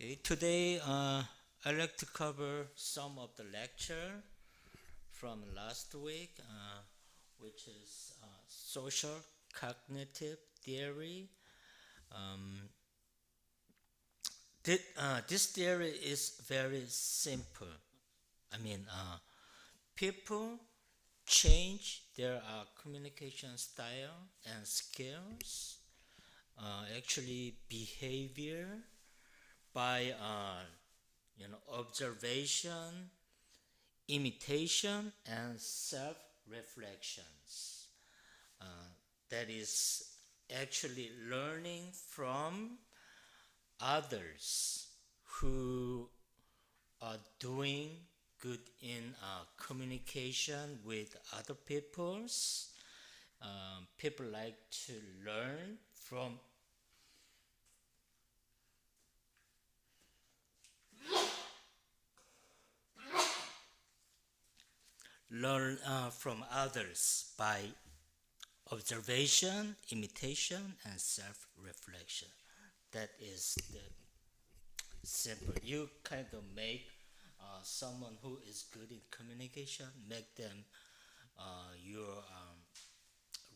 Okay, today I'd like to cover some of the lecture from last week, which is social cognitive theory. Um, this theory is very simple. I mean, people change their communication style and skills, actually behavior by observation, imitation, and self reflections. That is actually learning from others who are doing good in communication with other peoples. People like to learn from others by observation, imitation, and self-reflection. That is the simple. You kind of make someone who is good in communication, make them your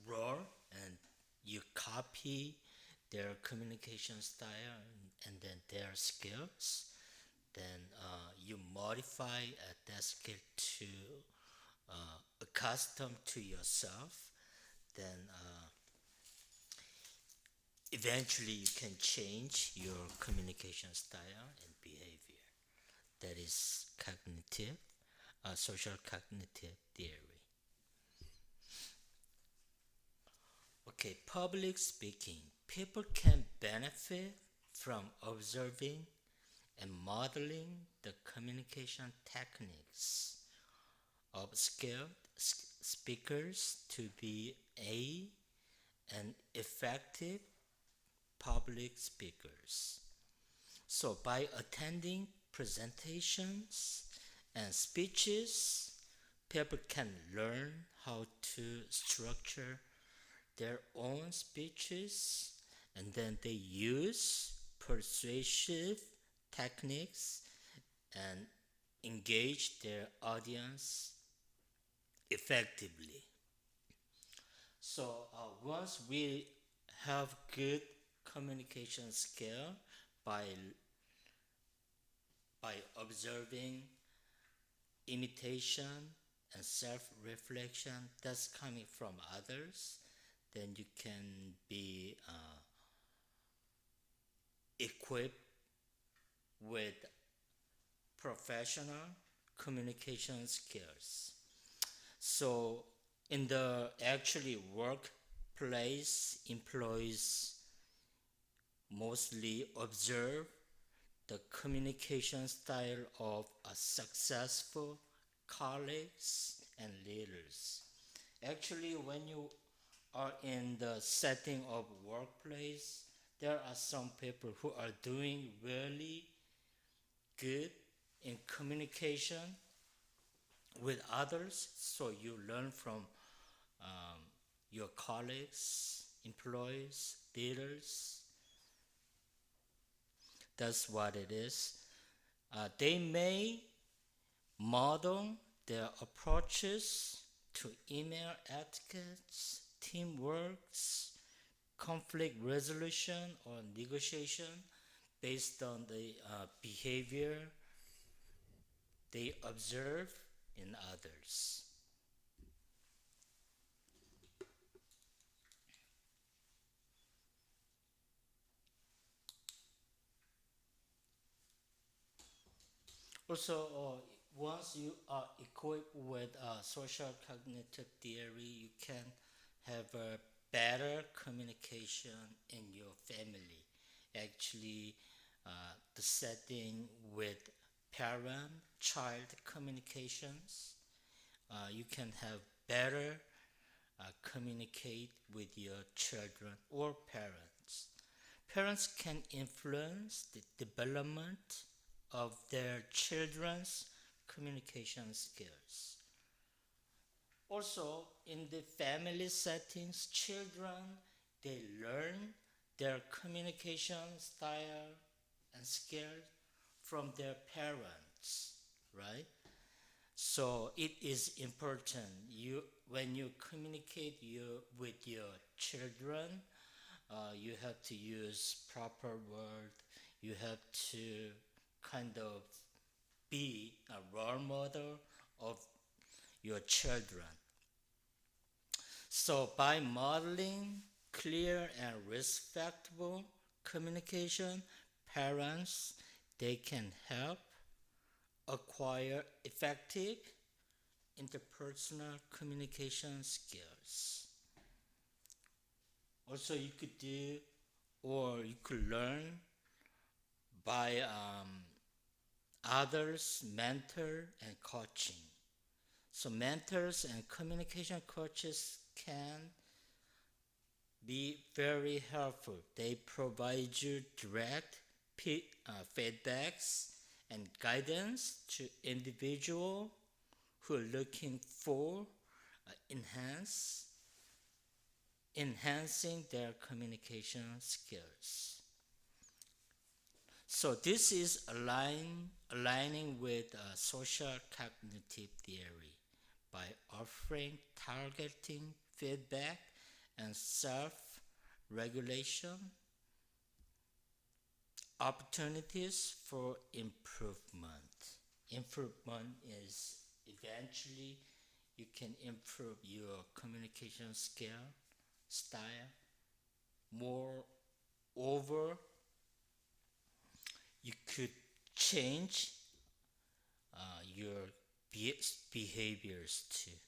role, and you copy their communication style and then their skills. Then you modify that skill to accustom to yourself. Then eventually you can change your communication style and behavior. That is social cognitive theory. Okay, public speaking. People can benefit from observing and modeling the communication techniques of skilled speakers to be an effective public speakers. So by attending presentations and speeches, people can learn how to structure their own speeches, and then they use persuasive techniques and engage their audience effectively. So once we have good communication skill by observing, imitation, and self-reflection that's coming from others, then you can be equipped with professional communication skills. So in the actually workplace, employees mostly observe the communication style of a successful colleagues and leaders. Actually, when you are in the setting of workplace, there are some people who are doing really good in communication with others, so you learn from your colleagues, employees, leaders. That's what it is. They may model their approaches to email etiquettes, teamwork, conflict resolution, or negotiation based on the behavior they observe in others. Also, once you are equipped with social cognitive theory, you can have a better communication in your family. Actually, the setting with parent-child communications, you can have better communicate with your children or parents. Parents can influence the development of their children's communication skills. Also, in the family settings, children they learn their communication style and skills from their parents, right? So it is important when you communicate with your children, you have to use proper word. You have to kind of be a role model of your children. So by modeling clear and respectful communication, parents they can help acquire effective interpersonal communication skills. Also, you could do or you could learn by others, mentor and coaching. So mentors and communication coaches can be very helpful. They provide you direct feedbacks and guidance to individuals who are looking for enhancing their communication skills. So this is aligning with social cognitive theory by offering targeting feedback and self-regulation opportunities for improvement. Improvement is eventually you can improve your communication style. Moreover, you could change your behaviors too.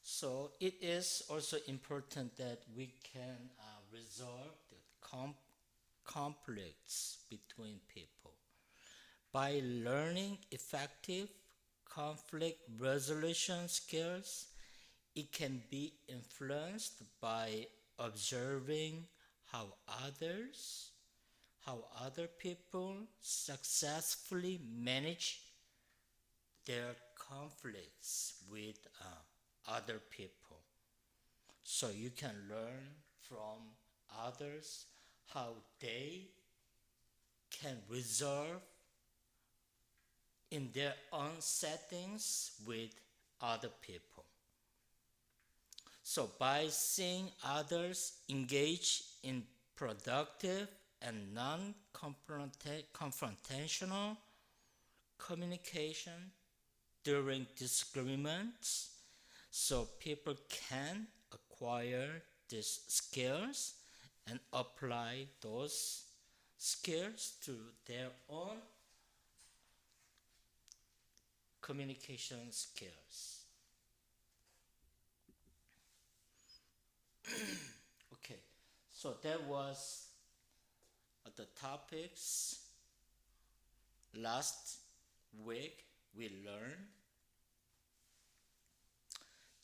So it is also important that we can resolve the conflicts between people. By learning effective conflict resolution skills, it can be influenced by observing how other people successfully manage their conflicts with other people. So you can learn from others how they can resolve in their own settings with other people. So by seeing others engage in productive and non-confrontational communication during disagreements, so people can acquire these skills and apply those skills to their own communication skills. Okay, so that was the topics last week we learned.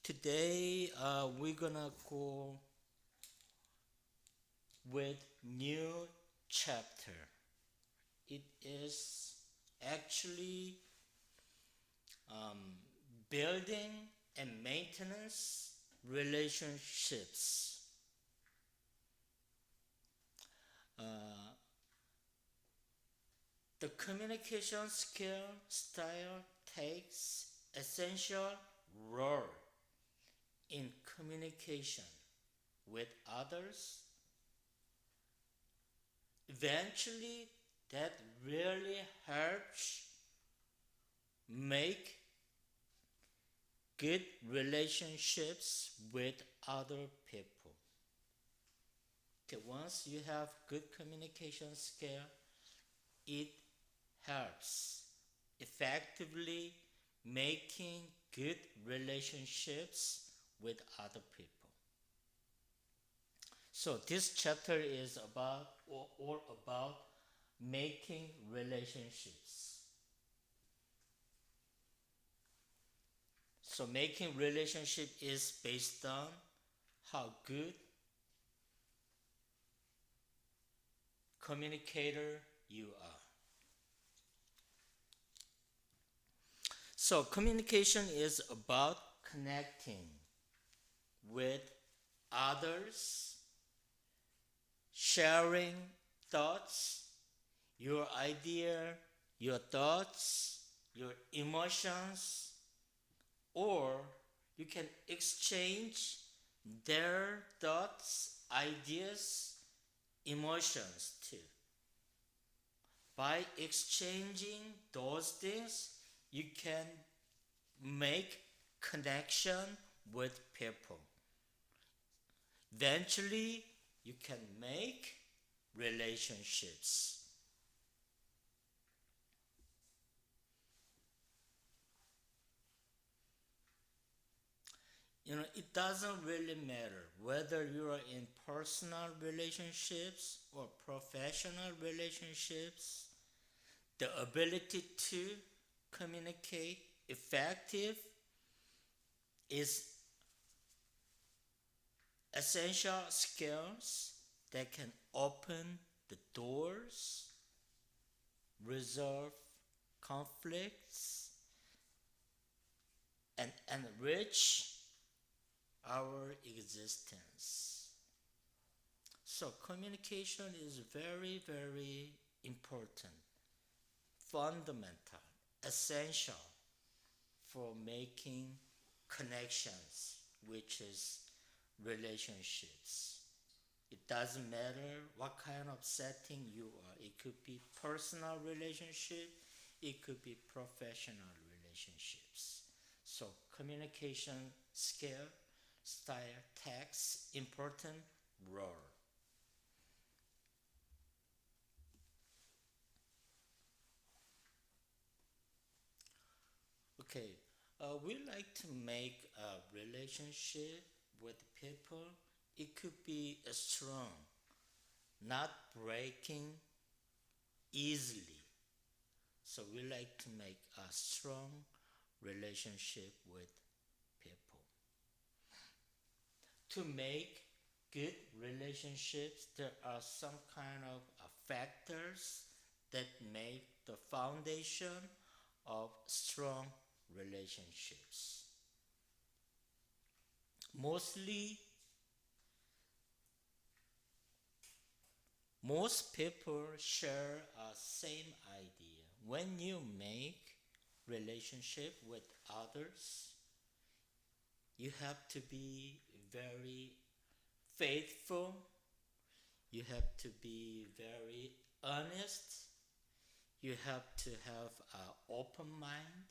Today we're gonna go with new chapter. It is actually building and maintenance relationships. The communication style takes essential role in communication with others. Eventually, that really helps make good relationships with other people. Okay, once you have good communication skill, it helps effectively making good relationships with other people. So this chapter is about all about making relationships. So making relationship is based on how good communicator you are. So communication is about connecting with others, sharing thoughts, your idea, your thoughts, your emotions, or you can exchange their thoughts, ideas, emotions too. By exchanging those things, you can make connection with people. Eventually, you can make relationships. It doesn't really matter whether you are in personal relationships or professional relationships. The ability to communicate effective is essential skills that can open the doors, resolve conflicts, and enrich our existence. So, communication is very, very important, fundamental, essential for making connections, which is relationships. It doesn't matter what kind of setting you are. It could be personal relationship, it could be professional relationships. So communication skill, style, text, important role. Okay, we like to make a relationship with people. It could be strong, not breaking easily. So we like to make a strong relationship with people. To make good relationships, there are some kind of factors that make the foundation of strong relationships. Mostly, most people share a same idea. When you make relationship with others, you have to be very faithful. You have to be very honest. You have to have an open mind.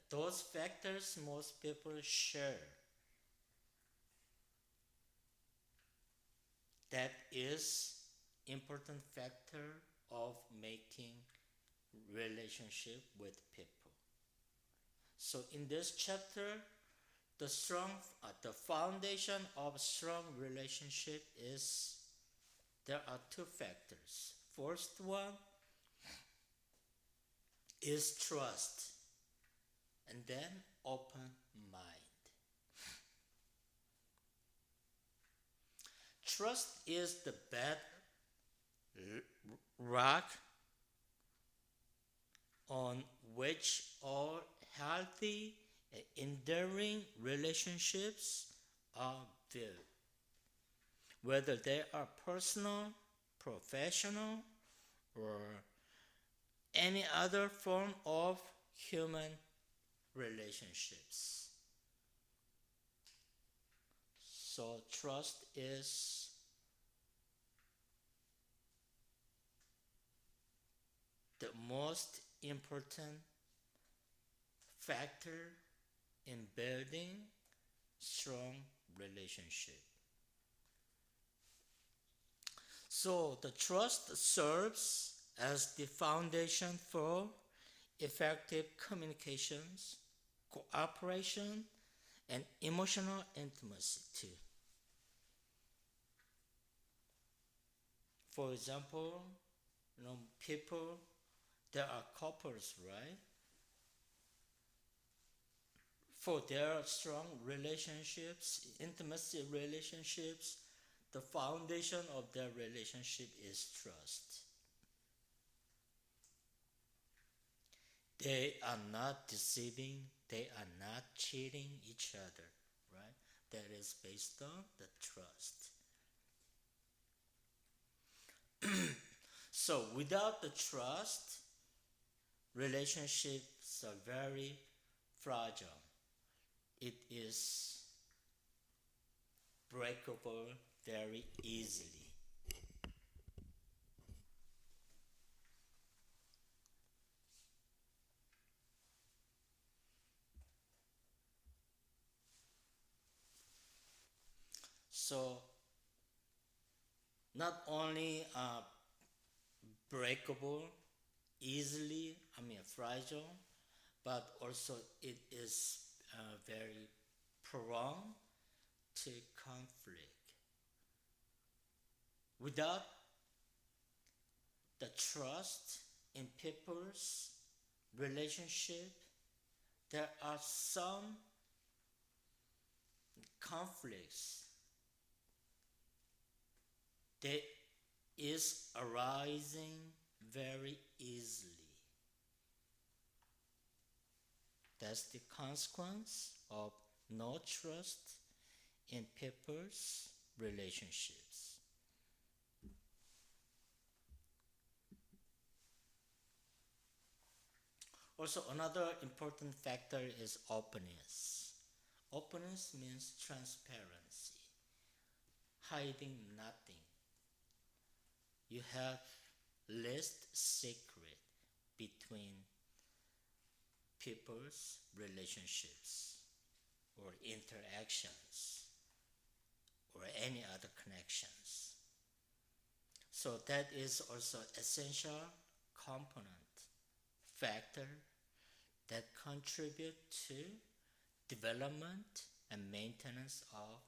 Those factors most people share. That is important factor of making relationship with people. So in this chapter, the foundation of strong relationship is there are two factors. First one is trust, and then open mind. Trust is the rock on which all healthy and enduring relationships are built, whether they are personal, professional, or any other form of human relationships. So, trust is the most important factor in building strong relationship. So the trust serves as the foundation for effective communications, cooperation, and emotional intimacy too. For example, people, there are couples, right? For their strong relationships, intimacy relationships, the foundation of their relationship is trust. They are not deceiving, they are not cheating each other, right? That is based on the trust. So without the trust, relationships are very fragile. It is breakable very easily. So not only breakable easily, fragile, but also it is very prone to conflict. Without the trust in people's relationship, there are some conflicts that is arising very easily. That's the consequence of no trust in people's relationships. Also, another important factor is openness. Openness means transparency, hiding nothing. You have least secret between people's relationships or interactions or any other connections. So that is also essential component factor that contribute to development and maintenance of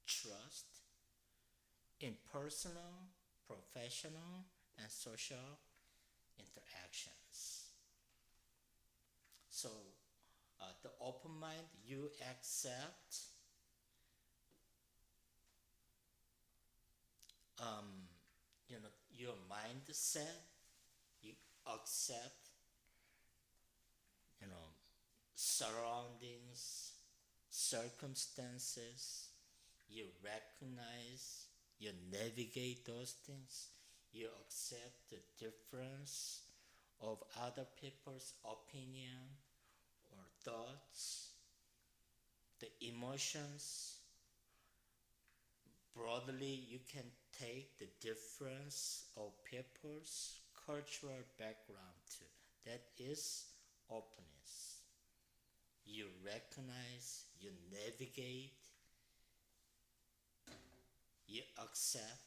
trust in personal, professional, and social interactions. So, the open mind, you accept um, your mindset, you accept you know surroundings, circumstances, you recognize, you navigate those things, you accept the difference of other people's opinion or thoughts, the emotions. Broadly, you can take the difference of people's cultural background too. That is openness. You recognize, you navigate, you accept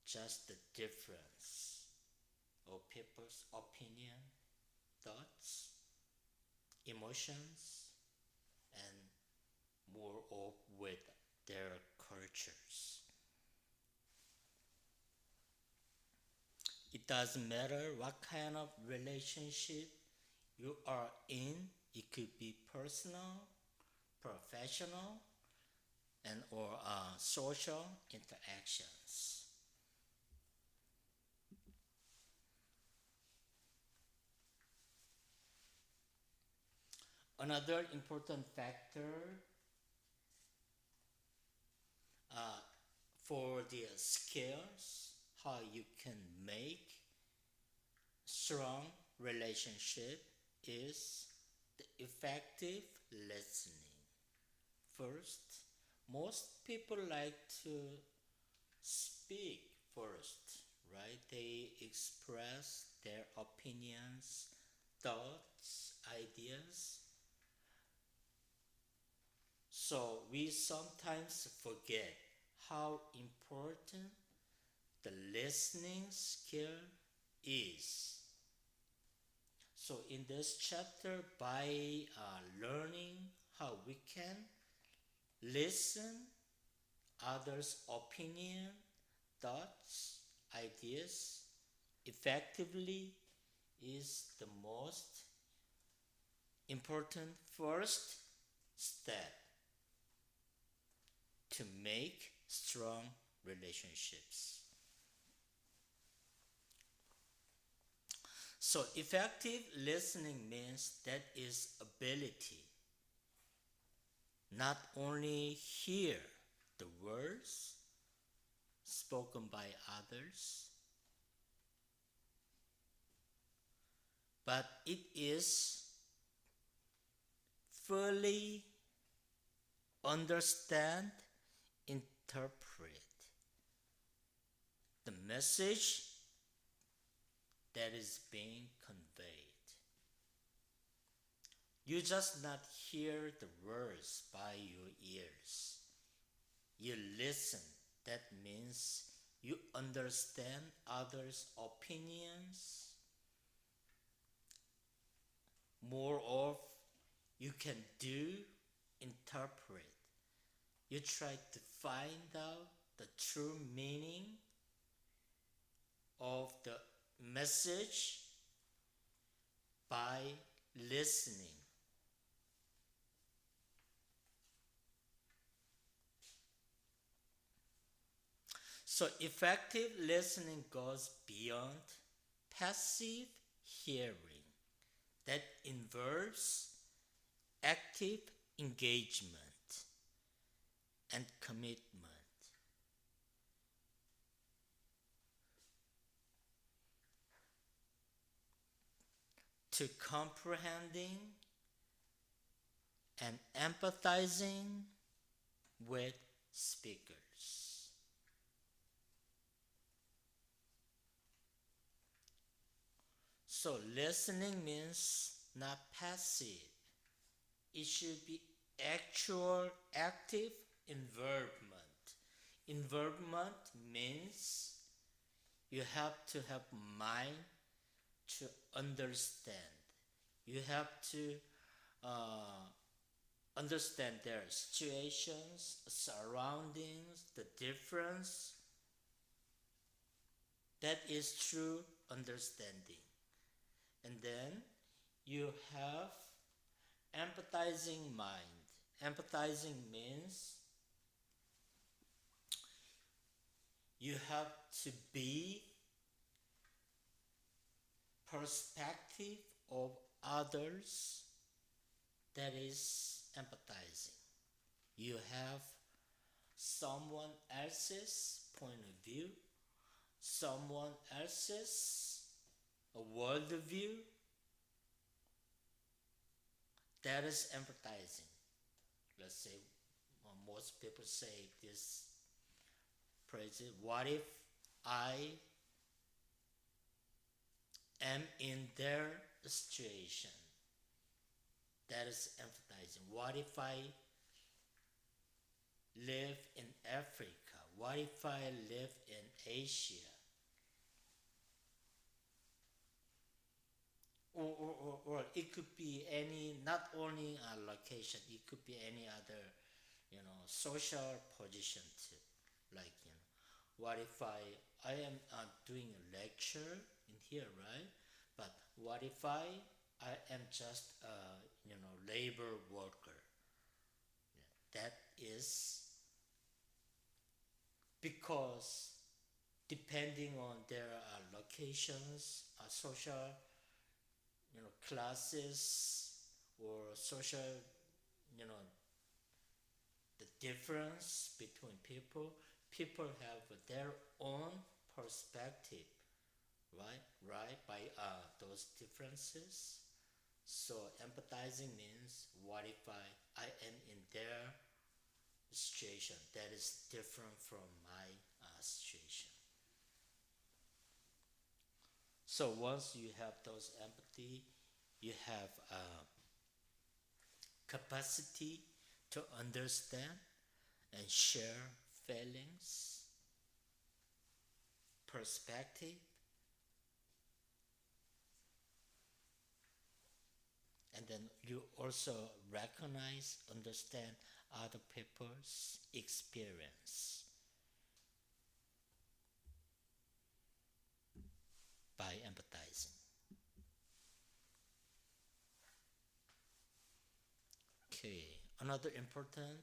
just the difference of people's opinion, thoughts, emotions, and more of with their cultures. It doesn't matter what kind of relationship you are in, it could be personal, professional, and or social interactions. Another important factor uh, for the skills, how you can make strong relationship is the effective listening. First, most people like to speak first, right? They express their opinions, thoughts, ideas. So we sometimes forget how important the listening skill is. So in this chapter, by learning how we can listen others' opinion, thoughts, ideas effectively is the most important first step to make strong relationships. So effective listening means that is ability not only hear the words spoken by others, but it is fully understand, interpret the message that is being conveyed. You just not hear the words by your ears. You listen. That means you understand others' opinions. More of you can do interpret. You try to find out the true meaning of the message by listening. So effective listening goes beyond passive hearing that involves active engagement and commitment. To comprehending and empathizing with speakers. So listening means not passive. It should be actual active involvement. Involvement means you have to have mind to understand. You have to understand their situations, surroundings, the difference. That is true understanding. And then you have empathizing mind. Empathizing means you have to be perspective of others. That is empathizing. You have someone else's point of view, someone else's world view. That is empathizing. Let's say most people say this phrase: what if I am in their situation? That is empathizing. What if I live in Africa? What if I live in Asia? Or it could be any, not only a location, it could be any other, social position too. Like, what if I am doing a lecture in here, right? But what if I am just a, labor worker? That is because depending on their locations, social, classes or social, you know, the difference between people have their own perspective, right, by those differences. So empathizing means, what if I am in their situation that is different from my situation. So once you have those empathy, you have capacity to understand and share feelings, perspective, and then you also recognize, understand other people's experience by empathizing. Okay, another important: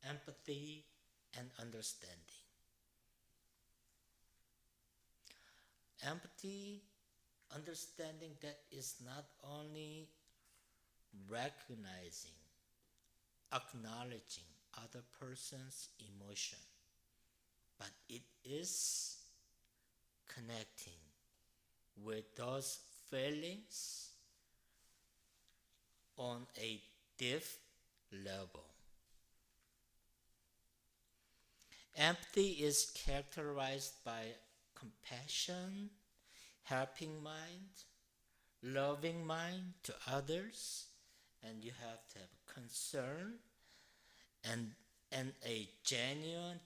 empathy and understanding. Empathy, understanding, that is not only recognizing, acknowledging other person's emotion, but it is connecting with those feelings on a deep level. Empathy is characterized by compassion, helping mind, loving mind to others, and you have to have concern and a genuine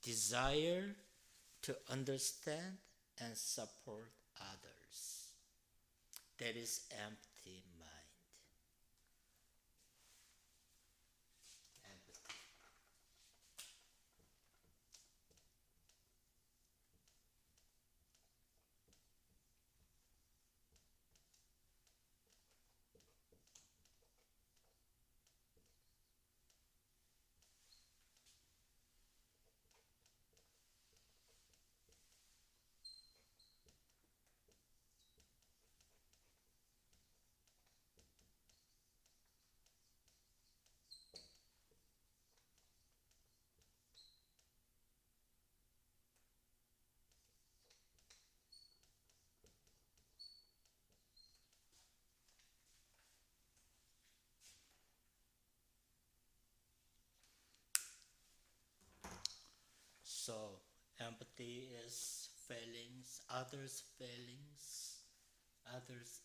desire to understand and support others. That is empty mind. Empathy. So, empathy is feelings, others'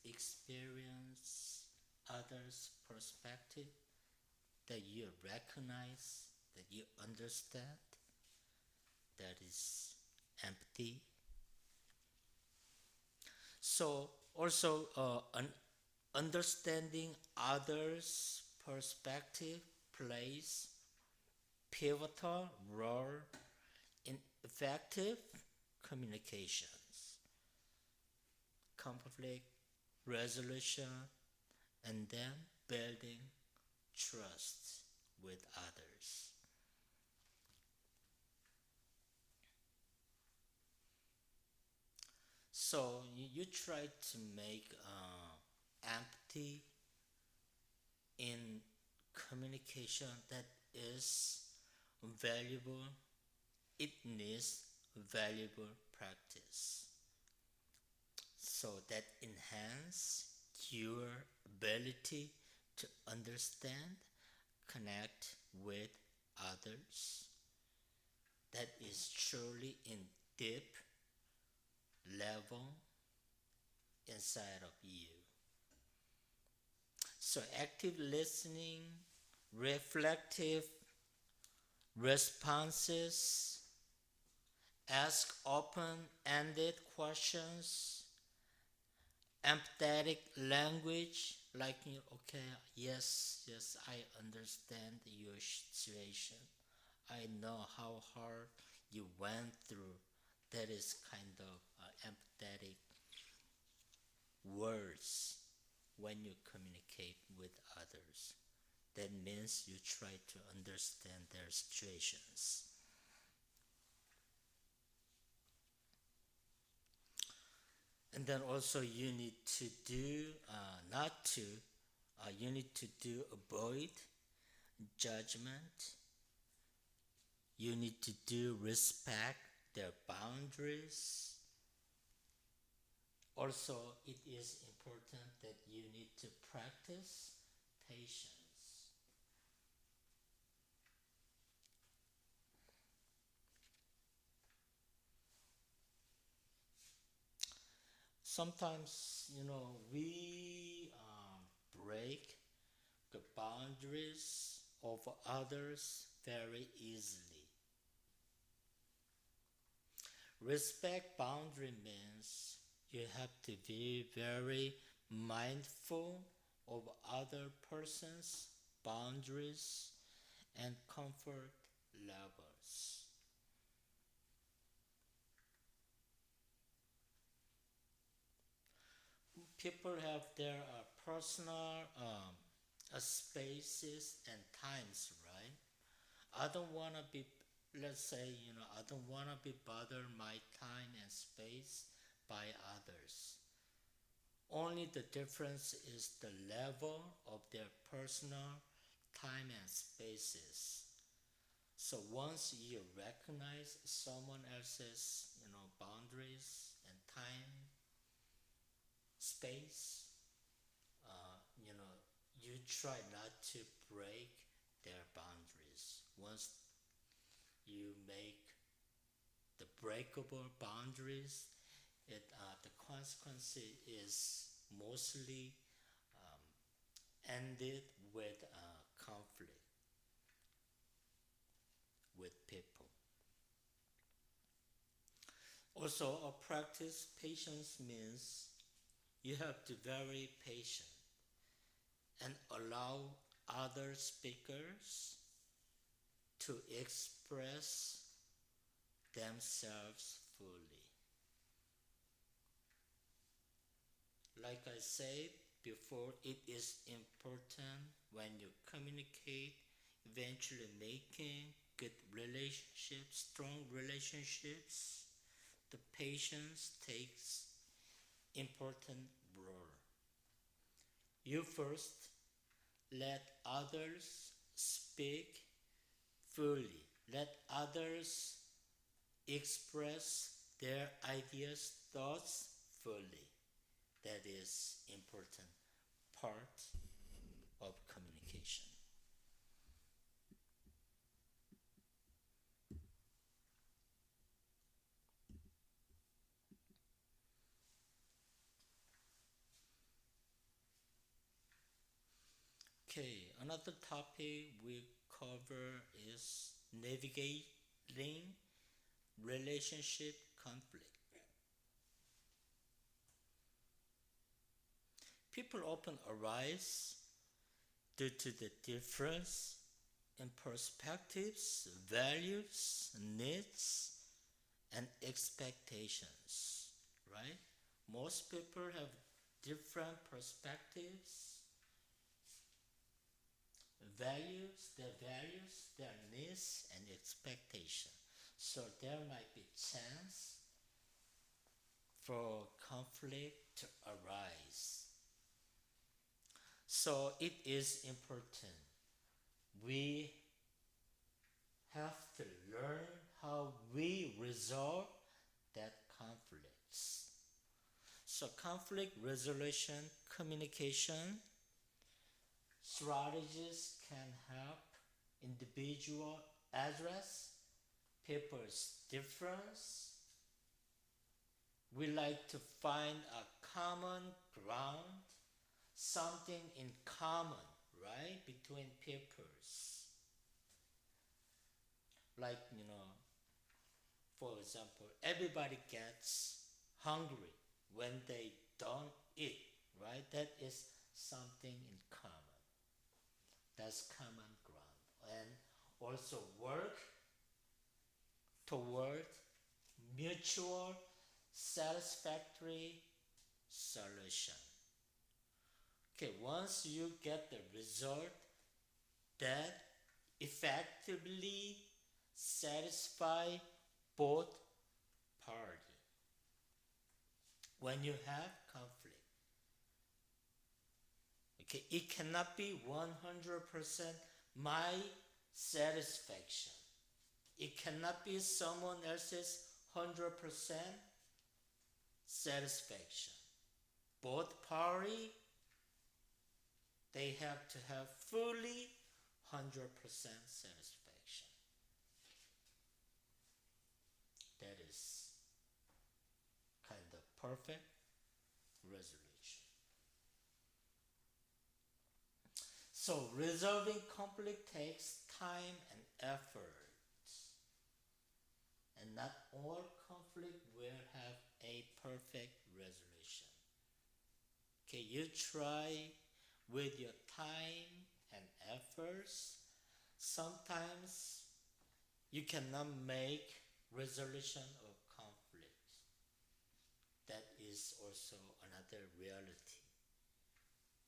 experience, others' perspective that you recognize, that you understand. That is empathy. So, also, understanding others' perspective plays pivotal role in effective communications, conflict resolution, and then building trust with others. So you try to make empathy in communication that is valuable. It needs valuable practice so that enhance your ability to understand, connect with others. That is truly in deep level inside of you. So active listening, reflective responses, ask open-ended questions, empathetic language, like okay, yes, I understand your situation. I know how hard you went through. That is kind of empathetic words when you communicate with others. That means you try to understand their situations. And then also you need to do, not to, you need to do avoid judgment. You need to do respect their boundaries. Also, it is important that you need to practice patience. Sometimes, we break the boundaries of others very easily. Respect boundary means you have to be very mindful of other person's boundaries and comfort levels. People have their personal spaces and times, right? I don't want to be, let's say, I don't want to be bothered my time and space by others. Only the difference is the level of their personal time and spaces. So once you recognize someone else's, boundaries and time, space, you try not to break their boundaries. Once you make the breakable boundaries, the consequence is mostly ended with conflict with people. Also, a practice patience means you have to be very patient and allow other speakers to express themselves fully. Like I said before, it is important when you communicate, eventually making good relationships, strong relationships, the patience takes important role. You first let others speak fully. Let others express their ideas, thoughts fully. That is important part of communication. Okay, another topic we cover is navigating relationship conflict. People often arise due to the difference in perspectives, values, needs, and expectations, right? Most people have different perspectives, their needs, and expectations. So there might be chance for conflict to arise. So it is important. We have to learn how we resolve that conflicts. So conflict resolution, communication strategies can help individual address people's difference. We like to find a common ground, something in common, right, between peoples. Like, for example, everybody gets hungry when they don't eat, right? That is something in common. That's common ground. And also work toward mutual satisfactory solution. Okay, once you get the result that effectively satisfy both parties. When you have conflict, okay, it cannot be 100% my satisfaction. It cannot be someone else's 100% satisfaction. Both parties, they have to have fully 100% satisfaction. That is kind of perfect resolution. So resolving conflict takes time and effort. And not all conflict will have a perfect resolution. Okay, you try with your time and efforts. Sometimes you cannot make resolution of conflict. That is also another reality.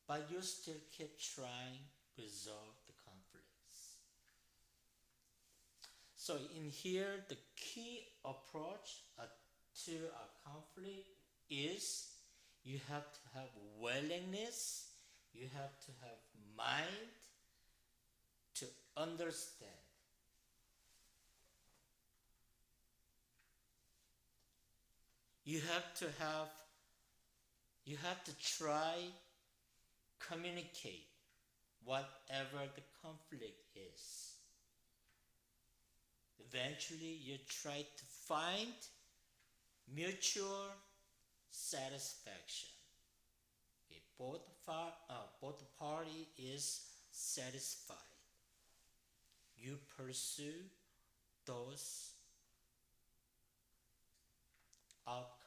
But you still keep trying to resolve the conflicts. So in here, the key approach to a conflict is you have to have willingness, you have to have mind to understand you have to try communicate whatever the conflict is. Eventually, you try to find mutual satisfaction. Okay, both party is satisfied. You pursue those outcomes.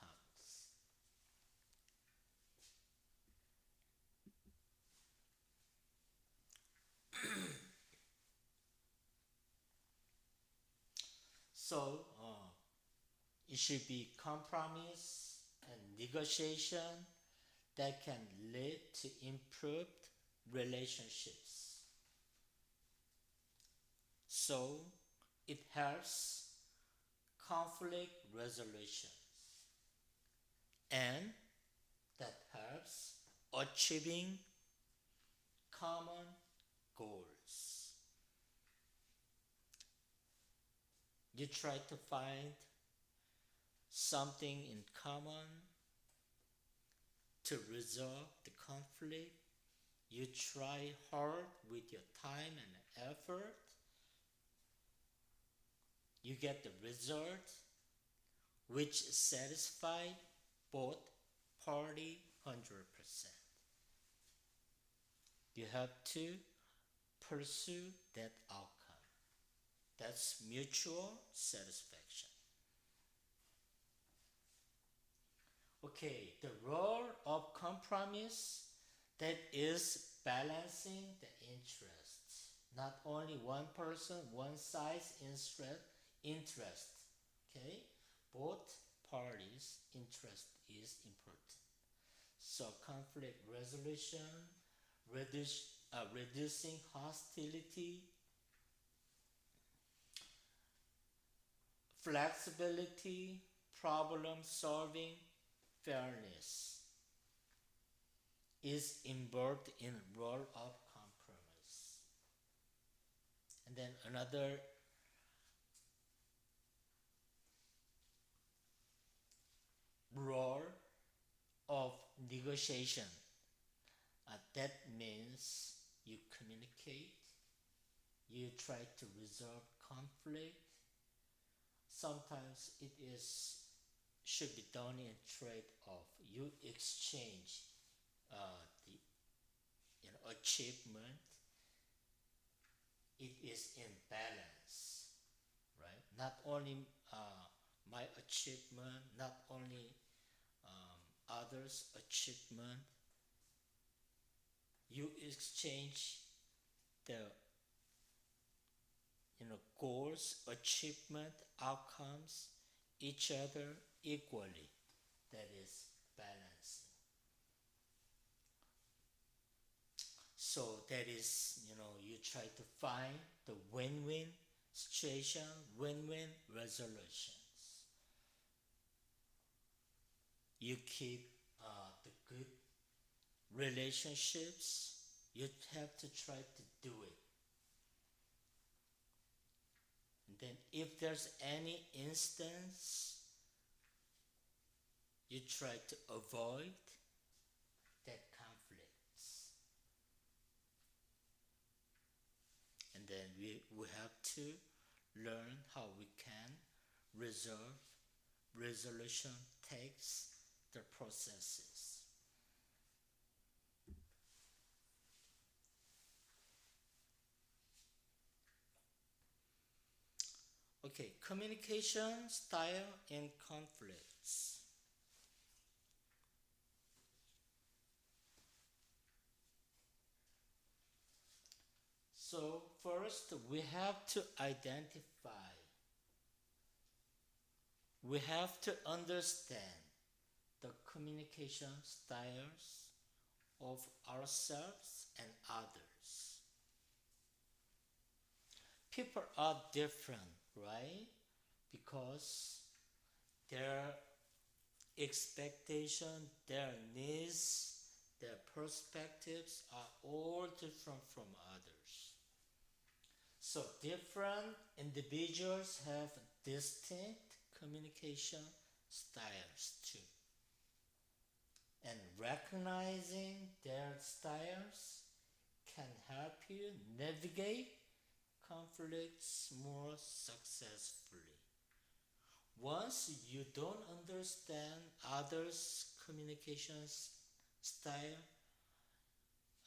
So, it should be compromise and negotiation that can lead to improved relationships. So, it helps conflict resolution and that helps achieving common goals. You try to find something in common to resolve the conflict. You try hard with your time and effort. You get the result which satisfy both party 100%. You have to pursue that outcome. That's mutual satisfaction. Okay, the role of compromise, that is balancing the interests. Not only one person, one side's interest. Okay, both parties' interest is important. So conflict resolution, reducing hostility, flexibility, problem solving, fairness is involved in role of compromise. And then another role of negotiation. That means you communicate, you try to resolve conflict. Sometimes it is should be done in trade-off. You exchange the achievement. It is in balance, right? Not only my achievement, not only others' achievement. You exchange the goals, achievement, outcomes, each other equally. That is balancing. So that is, you try to find the win-win situation, win-win resolutions. You keep the good relationships. You have to try to do it. And then if there's any instance, you try to avoid that conflicts. And then we have to learn how we can resolve. Resolution takes the processes. Okay, communication style in conflicts. So first we have to identify, we have to understand the communication styles of ourselves and others. People are different, right? Because their expectation, their needs, their perspectives are all different from others. So different individuals have distinct communication styles too. And recognizing their styles can help you navigate conflicts more successfully. Once you don't understand others' communication style,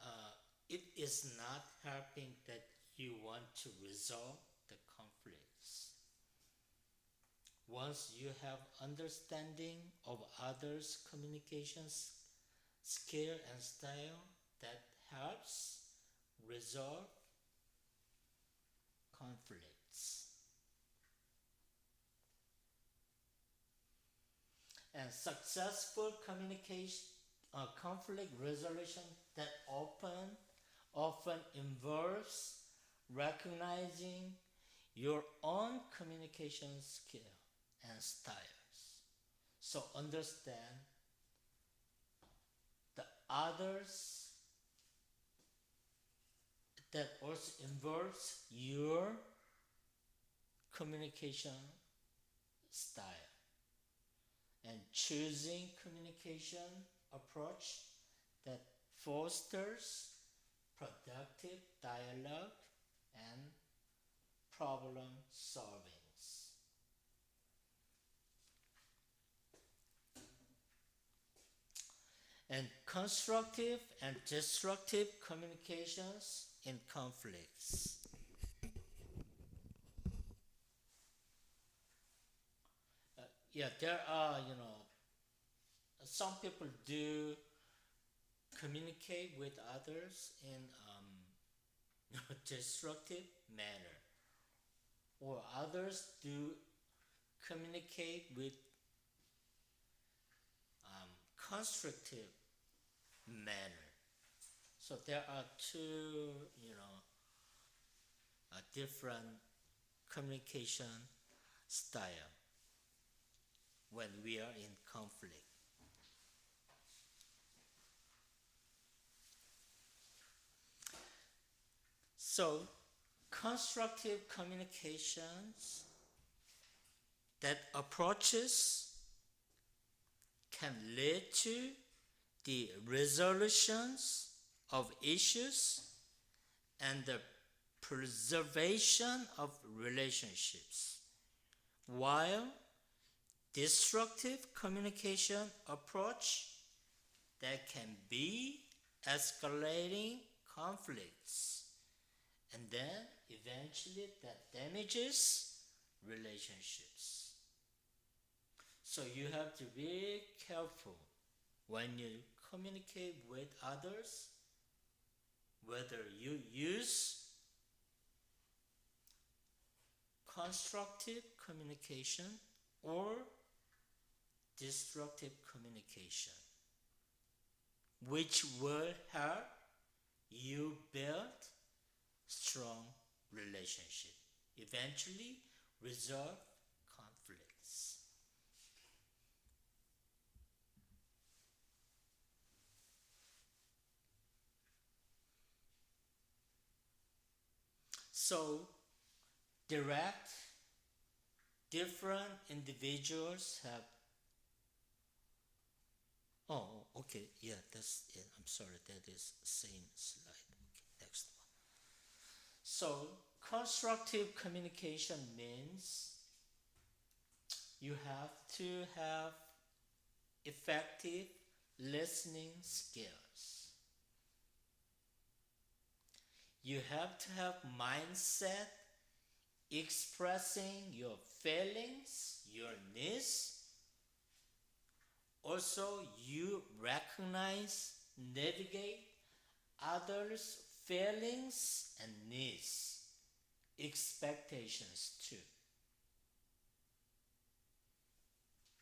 uh, it is not helping that you want to resolve the conflicts. Once you have understanding of others' communications skill and style, that helps resolve conflicts. And successful communication, conflict resolution that often involves recognizing your own communication skill and styles. So understand the others, that also involves your communication style, and choosing communication approach that fosters productive dialogue and problem solving. And constructive and destructive communications in conflicts. Yeah, there are, some people do communicate with others in destructive manner, or others do communicate with constructive manner. So there are two, different communication style when we are in conflict. So constructive communications that approaches can lead to the resolutions of issues and the preservation of relationships, while destructive communication approach that can be escalating conflicts, and then eventually that damages relationships. So you have to be careful when you communicate with others, whether you use constructive communication or destructive communication, which will help you build strong relationship, eventually resolve conflicts. So direct, different individuals have. Oh, okay, yeah, that's it. I'm sorry, that is same slide. Okay, next one. So constructive communication means you have to have effective listening skills. You have to have mindset expressing your feelings, your needs. Also, you recognize, navigate others' feelings and needs, expectations too.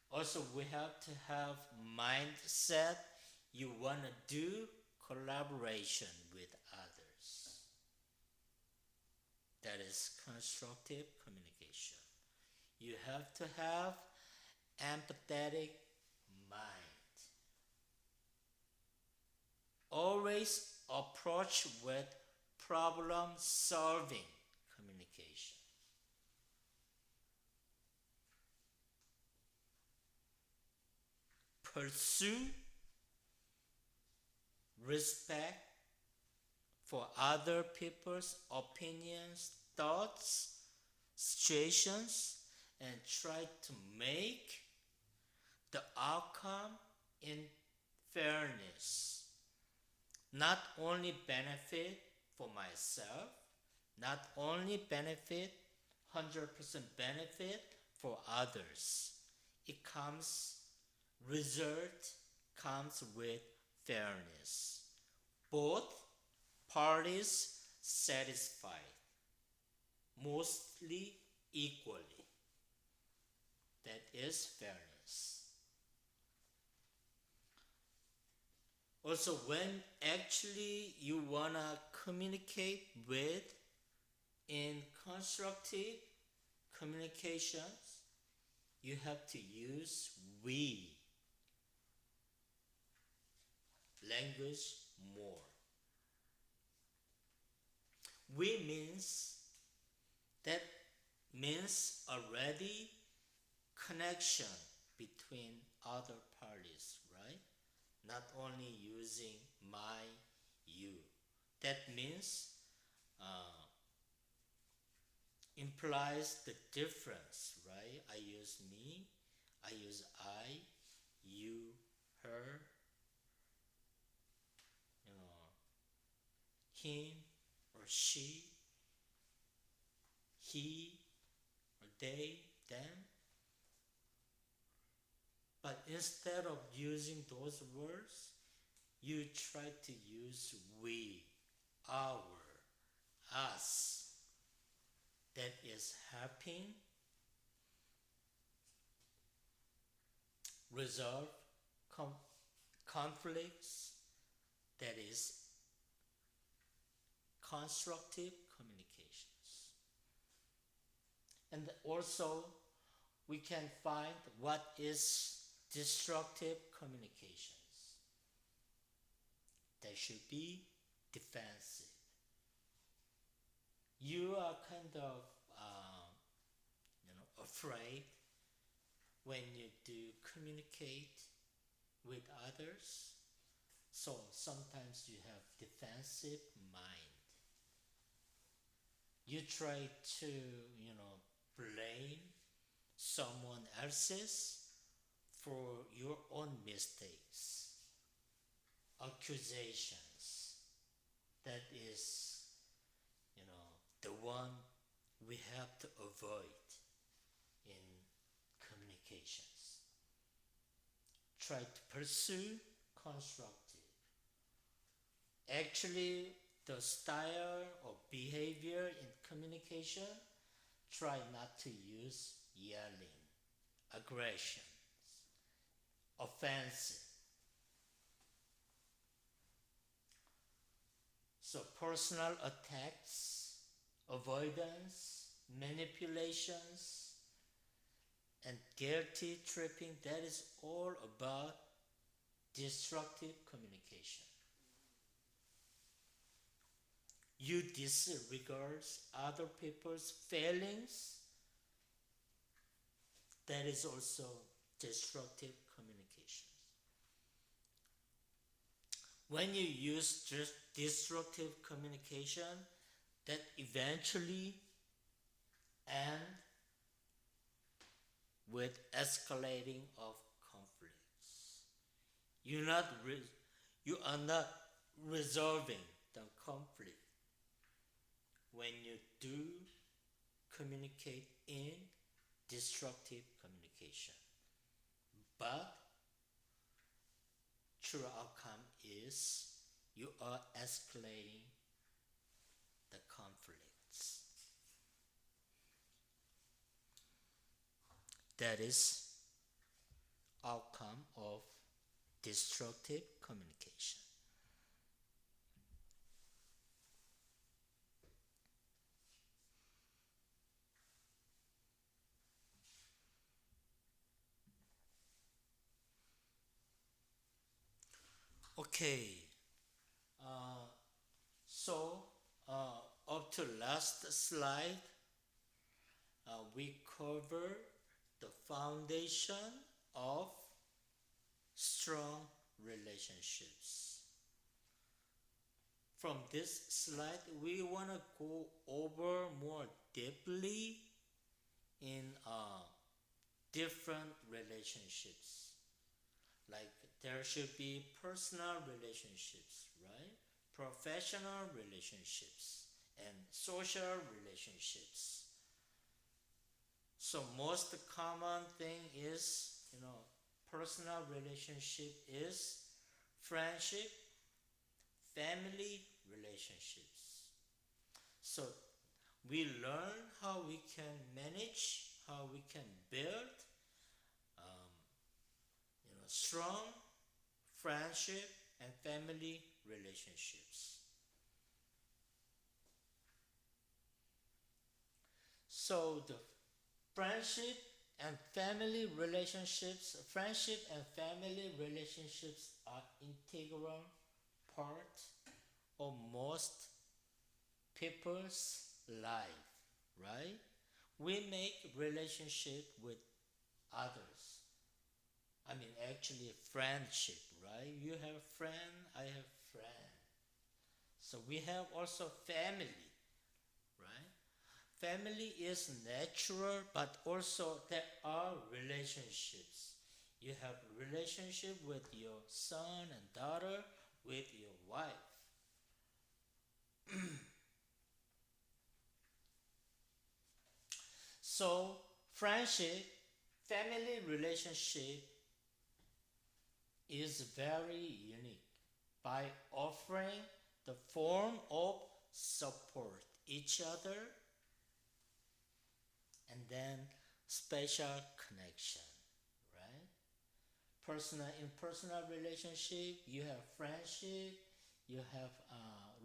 Also, we have to have mindset you want to do collaboration with others. That is constructive communication. You have to have empathetic mind. Always approach with problem solving communication. pursue respect for other people's opinions, thoughts, situations, and try to make the outcome in fairness. Not only benefit for myself, not only benefit 100% benefit for others. Result comes with fairness. Both parties satisfied, mostly equally. That is fairness. Also, when actually you wanna communicate with in constructive communications, you have to use we language more. We that means already connection between other parties, right? Not only using my, you. That means implies the difference, right? I use me, I use I, you, her, him or she, he or they, them. But instead of using those words, you try to use we, our, us. That is helping resolve conflicts. That is constructive communications. And also, we can find what is destructive communications. They should be defensive. You are kind of afraid when you do communicate with others. So sometimes you have defensive mind. You try to, blame someone else's for your own mistakes, accusations. That is, the one we have to avoid in communications. Try to pursue constructive. Actually, the style or behavior in communication, try not to use yelling, aggression, offensive. So personal attacks, avoidance, manipulations, and guilty tripping, that is all about destructive communication. You disregard other people's feelings, that is also destructive communication. When you use just destructive communication, that eventually end with escalating of conflicts. You are not resolving the conflict when you do communicate in destructive communication. But true outcome is you are escalating the conflicts. That is outcome of destructive communication. Okay, so up to last slide, we cover the foundation of strong relationships. From this slide, we want to go over more deeply in different relationships. Like there should be personal relationships, right? Professional relationships and social relationships. So most common thing is, personal relationship is friendship, family relationships. So we learn how we can manage, how we can build, um, strong friendship and family relationships. So the friendship and family relationships are integral part of most people's life, right? We make relationship with others. I mean, actually, friendship, right? You have friend, I have friend. So we have also family, right? Family is natural, but also there are relationships. You have relationship with your son and daughter, with your wife. So friendship, family relationship is very unique by offering the form of support each other and then special connection, right? Personal relationship, you have friendship, you have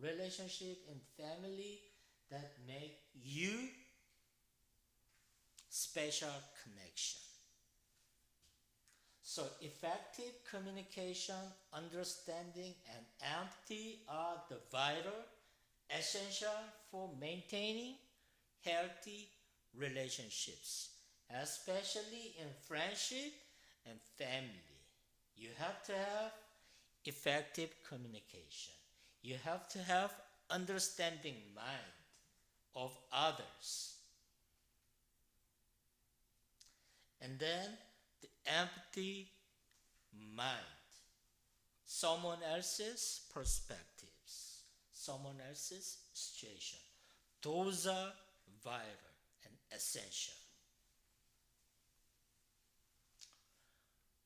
relationship in family that make you special connection. So effective communication, understanding, and empathy are the vital, essential for maintaining healthy relationships, especially in friendship and family. You have to have effective communication. You have to have understanding mind of others. And then the empathy mind. Someone else's perspectives, someone else's situation. Those are vital and essential.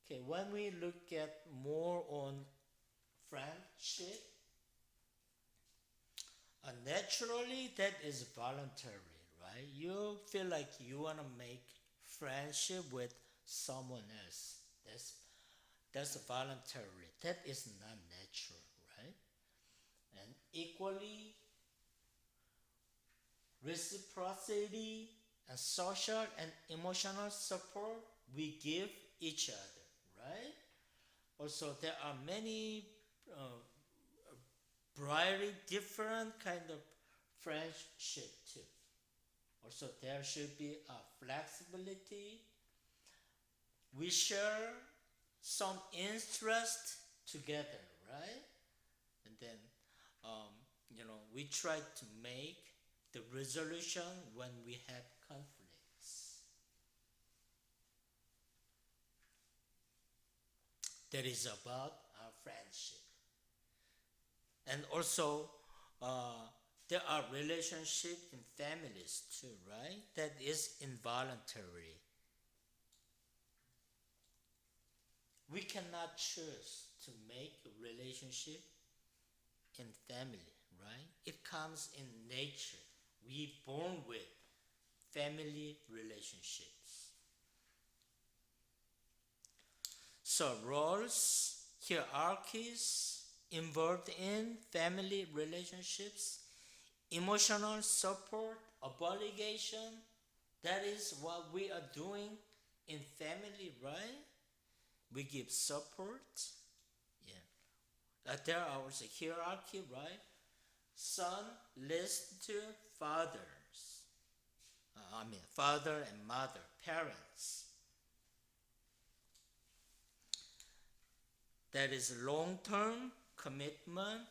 Okay, when we look at more on friendship, naturally that is voluntary, right? You feel like you want to make friendship with someone else. That's voluntary. That is not natural, right? And equally, reciprocity and social and emotional support we give each other, right? Also, there are many uh, variety different kind of friendship too. Also, there should be a flexibility. We share some interest together, right? And then, we try to make the resolution when we have conflicts. That is about our friendship. And also, uh, there are relationships in families too, right? That is involuntary. We cannot choose to make a relationship in family, right? It comes in nature. We born with family relationships. So roles, hierarchies involved in family relationships, emotional support, obligation, that is what we are doing in family, right? We give support. Yeah. There are also hierarchy, right? Son listen to fathers. Father and mother, parents. That is long-term commitment,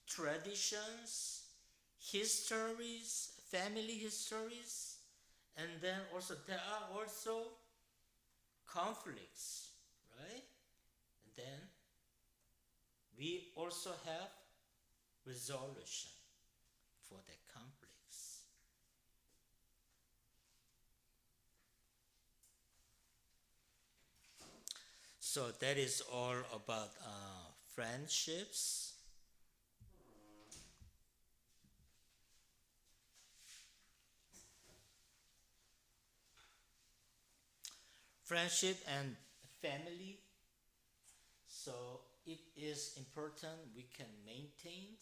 traditions, histories, family histories, and then also there are also conflicts, right? And then we also have resolution for the conflicts. So that is all about friendships. Friendship and family. So it is important we can maintain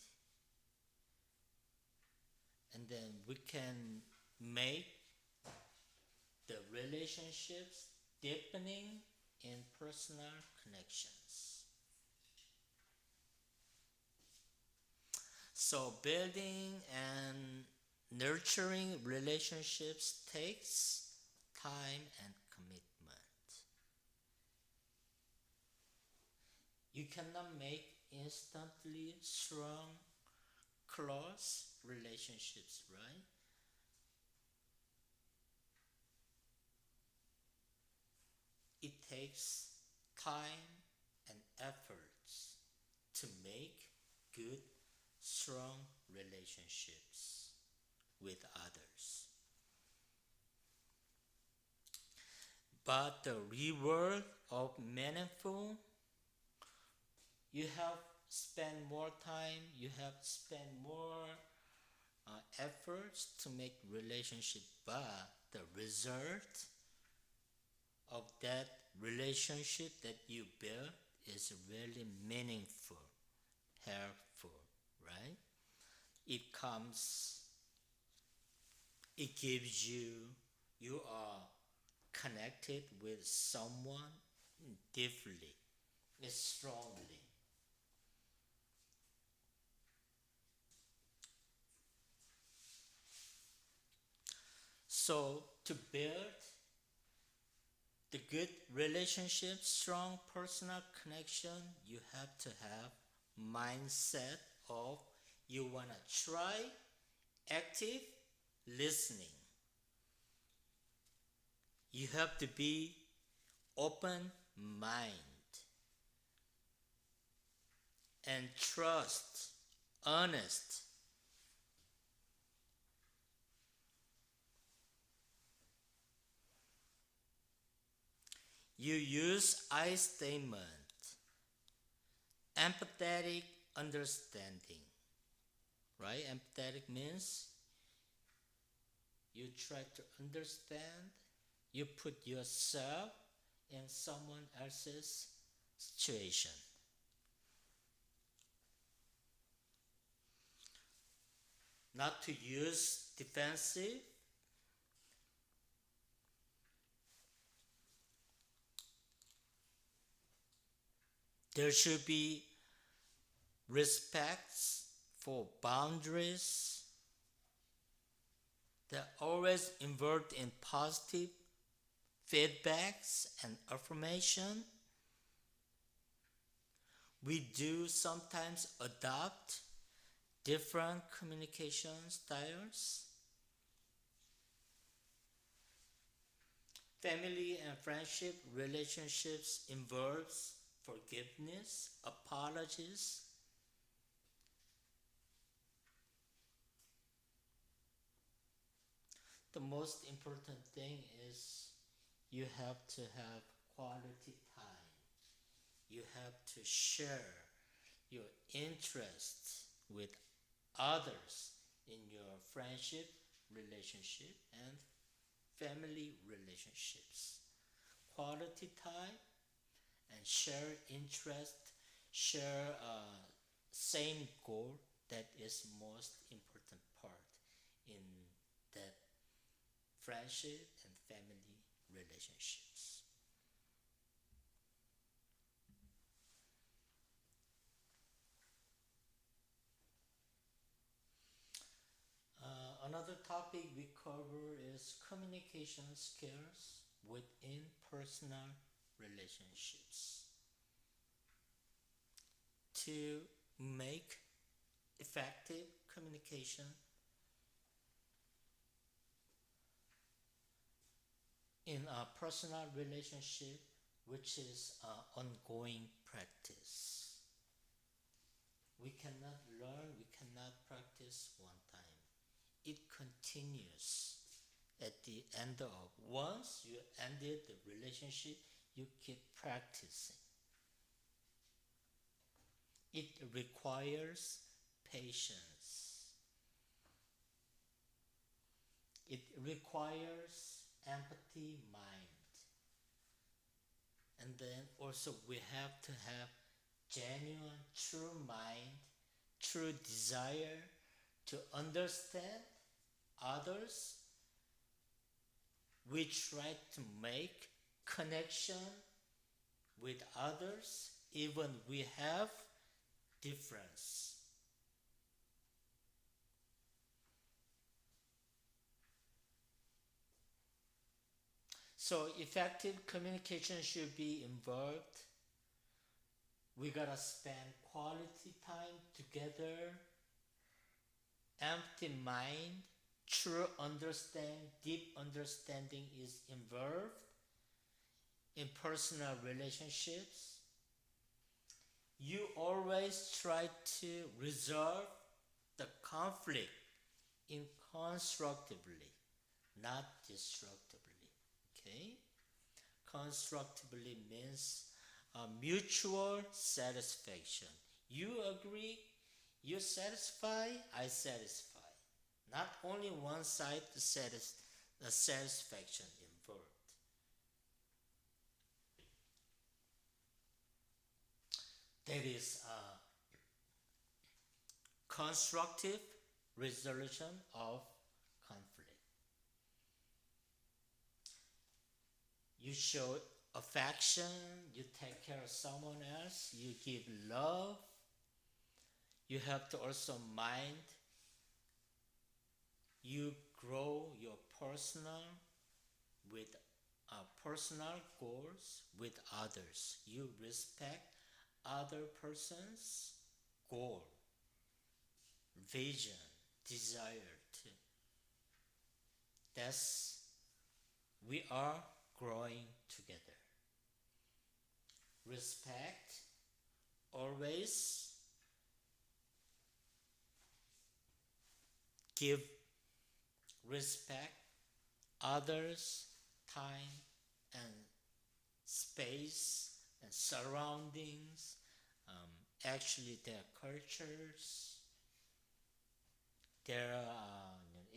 and then we can make the relationships deepening in personal connections. So building and nurturing relationships takes time and commitment. You cannot make instantly strong, close relationships, right? It takes time and efforts to make good, strong relationships with others. But the reward of meaningful, you have spent more time, you have spent more efforts to make relationship, but the result of that relationship that you build is really meaningful, helpful, right? It comes, it gives you, you are connected with someone deeply, strongly. So to build the good relationship, strong personal connection, you have to have mindset of you want to try active listening. You have to be open mind and trust, honest. You use I statement, empathetic understanding, right? Empathetic means you try to understand, you put yourself in someone else's situation. Not to use defensive. There should be respects for boundaries. They're always involved in positive feedbacks and affirmation. We do sometimes adopt different communication styles. Family and friendship relationships involves forgiveness, apologies. The most important thing is you have to have quality time. You have to share your interests with others in your friendship relationship and family relationships. Quality time and share interest, share same goal, that is most important part in that friendship and family relationships. Another topic we cover is communication skills within personal relationships. to make effective communication in a personal relationship, which is an ongoing practice. We cannot learn, we cannot practice one time. It continues at the end of, once you ended the relationship, you keep practicing. It requires patience. It requires empathy mind. And then also we have to have genuine, true mind, true desire to understand others. We try to make connection with others even we have difference. So effective communication should be involved. We gotta spend quality time together, empty mind, true understanding, deep understanding is involved in personal relationships. You always try to resolve the conflict in constructively, not destructively. Okay? Constructively means mutual satisfaction. You agree, you satisfy, I satisfy. Not only one side the satisfaction involved. That is a constructive resolution of conflict. You show affection, you take care of someone else, you give love. You have to also mind you grow your personal goals with others. You respect other person's goal, vision, desire too. That's we are growing together. Respect always give respect others time and space and surroundings, actually their cultures, their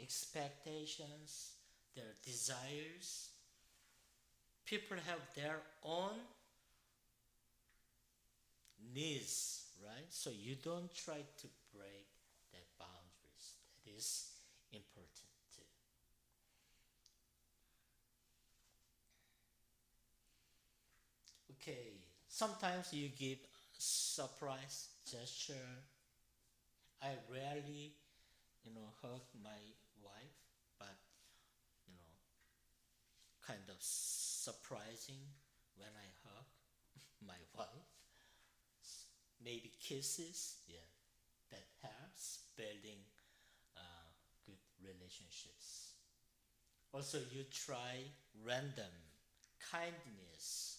expectations, their desires. People have their own needs, right? So you don't try to break their boundaries. That is important too. Okay, sometimes you give surprise gesture. I rarely, hug my wife, but you know, kind of surprising when I hug my wife. Maybe kisses, yeah, that helps building good relationships. Also, you try random kindness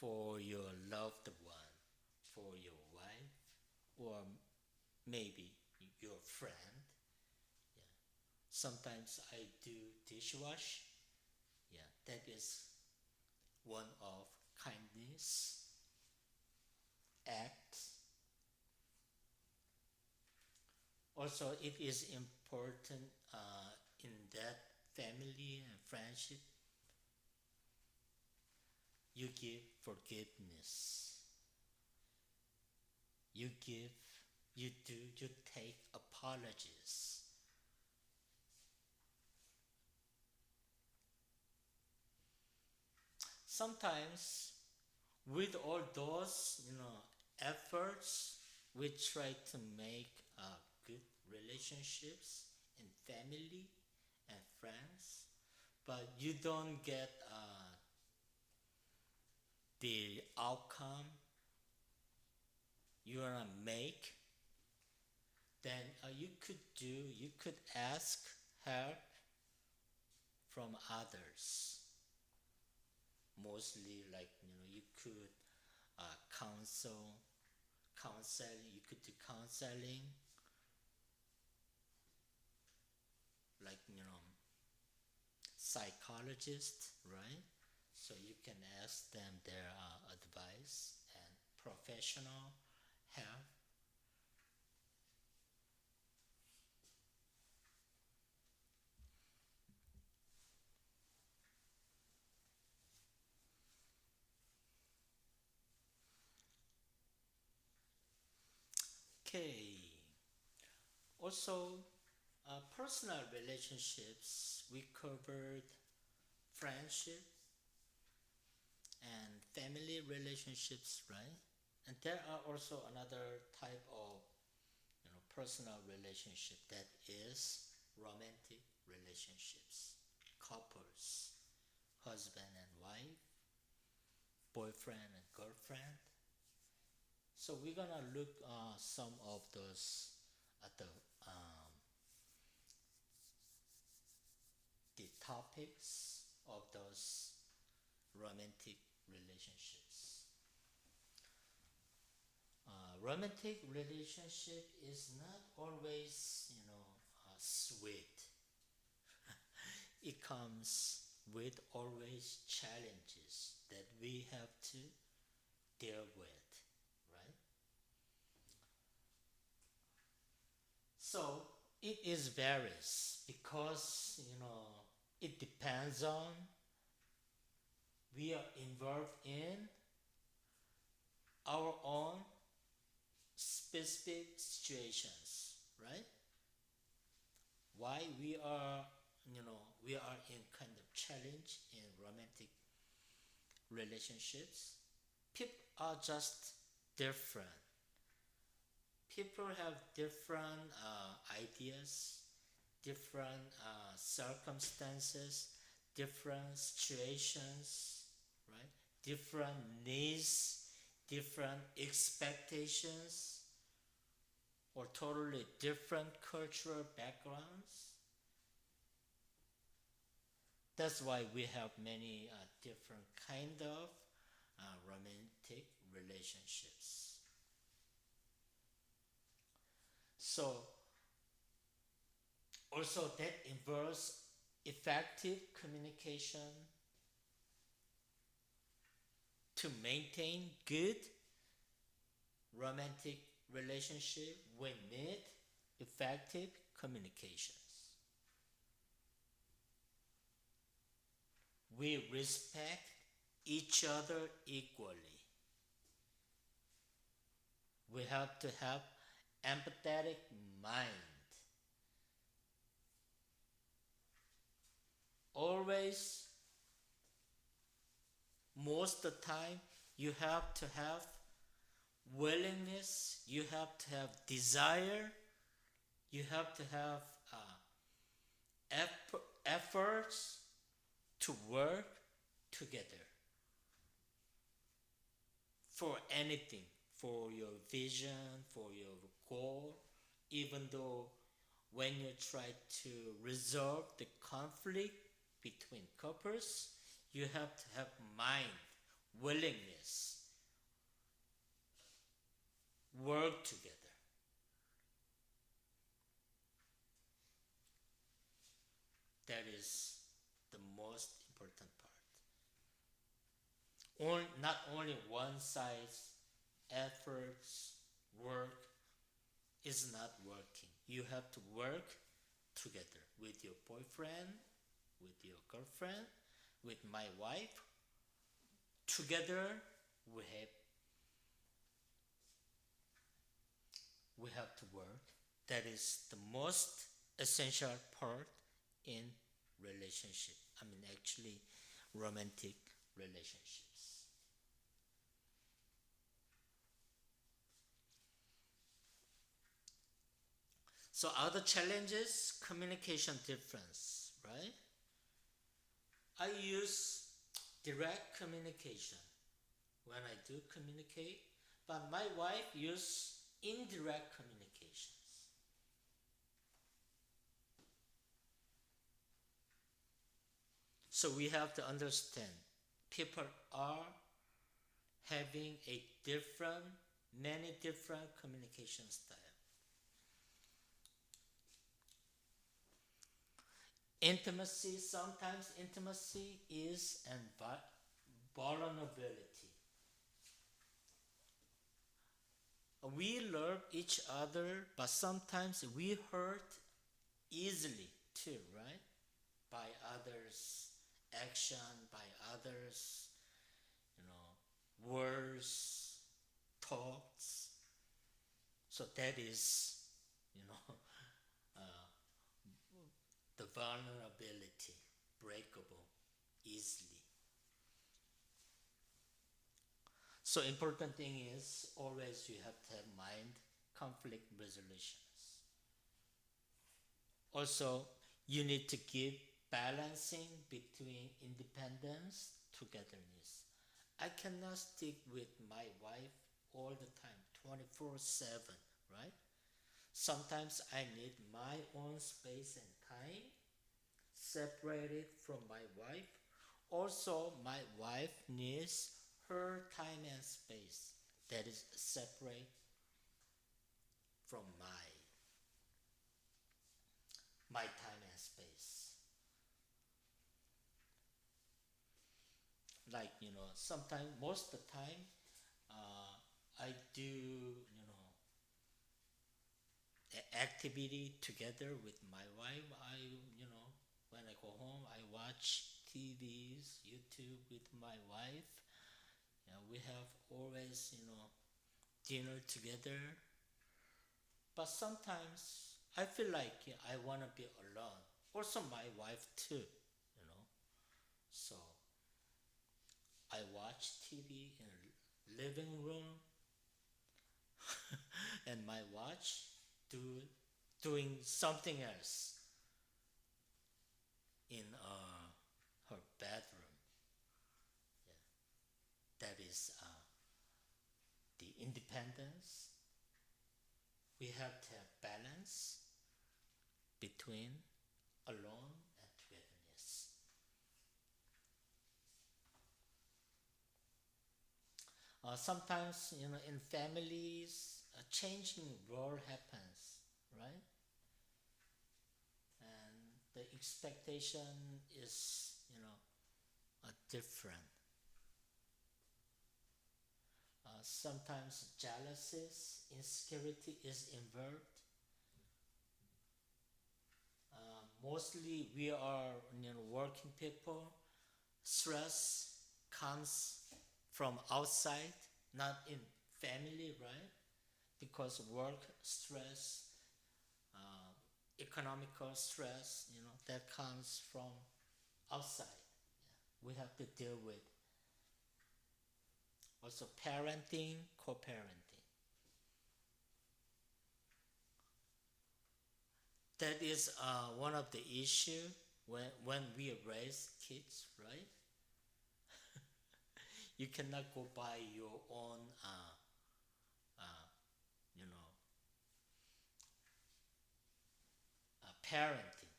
for your loved one, for your wife, or maybe your friend. Yeah. Sometimes I do dishwash. Yeah, that is one of kindness acts. Also, it is important in that family and friendship. You give forgiveness. You give, you take apologies. Sometimes, with all those, efforts, we try to make good relationships in family and friends, but you don't get the outcome you wanna make, then you could ask help from others. Mostly, like you could counseling. You could do counseling, like psychologists, right? So you can ask them their advice and professional help. Okay. Also, personal relationships, we covered friendship and family relationships, right? And there are also another type of personal relationship, that is romantic relationships, couples, husband and wife, boyfriend and girlfriend. So we're gonna look some of those at the topics of those romantic relationships. Romantic relationship is not always sweet. It comes with always challenges that we have to deal with, right? So it is varies because it depends on we are involved in our own specific situations, right? Why we are in kind of challenge in romantic relationships. People are just different. People have different ideas, different circumstances, different situations, right? Different needs, different expectations, or totally different cultural backgrounds. That's why we have many different kind of romantic relationships. So also that involves effective communication to maintain good romantic relationship. We need effective communications. We respect each other equally. We have to have empathetic mind. Always, most of the time, you have to have willingness, you have to have desire, you have to have efforts to work together for anything, for your vision, for your goal, even though when you try to resolve the conflict between couples, you have to have mind, willingness, work together. That is the most important part. Not only one size efforts, work is not working. You have to work together with your boyfriend, with your girlfriend, with my wife. Together we have to work. That is the most essential part in relationship. I mean, actually, romantic relationships. So other challenges, communication difference, right? I use direct communication when I do communicate, But my wife used indirect communications. So we have to understand people are having many different communication styles. Intimacy, sometimes intimacy is an vulnerability. We love each other, but sometimes we hurt easily too, right? By others' action, by others, words, thoughts. So that is, you know, uh, the vulnerability, breakable easily. So important thing is always you have to have mind conflict resolutions. Also, you need to give balancing between independence, togetherness. I cannot stick with my wife all the time, 24/7, right? Sometimes I need my own space and time separated from my wife. Also, my wife needs her time and space that is separate from my time and space. Like, sometimes, most of the time, I do, activity together with my wife. When I go home, I watch TVs, YouTube with my wife. We have always, dinner together. But sometimes I feel like I want to be alone. Also, my wife too, you know. So I watch TV in a living room, and my watch doing something else in her bedroom. Yeah. That is the independence. We have to have balance between alone and togetherness. Sometimes, in families, a changing role happens, right? And the expectation is, different. Sometimes jealousy, insecurity is involved. Mostly we are, working people. Stress comes from outside, not in family, right? Because work stress, uh, economical stress, that comes from outside. Yeah. We have to deal with also parenting, co-parenting. That is one of the issue when we raise kids, right? You cannot go by your own, uh, you know, parenting.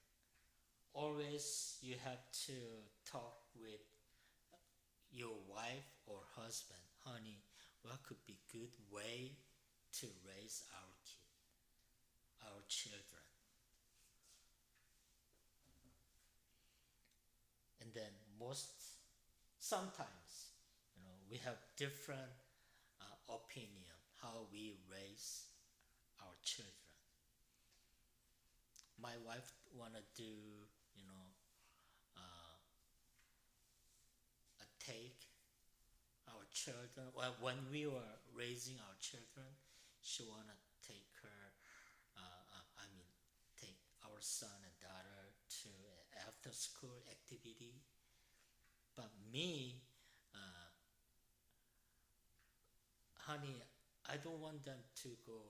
Always you have to talk with your wife or husband, honey, what could be good way to raise our children? And then sometimes, we have different opinion how we raise our children. My wife wanna do, you know, uh, take our children. Well, when we were raising our children, she wanna take her. I mean, take our son and daughter to an after-school activity. But me, uh, honey, I don't want them to go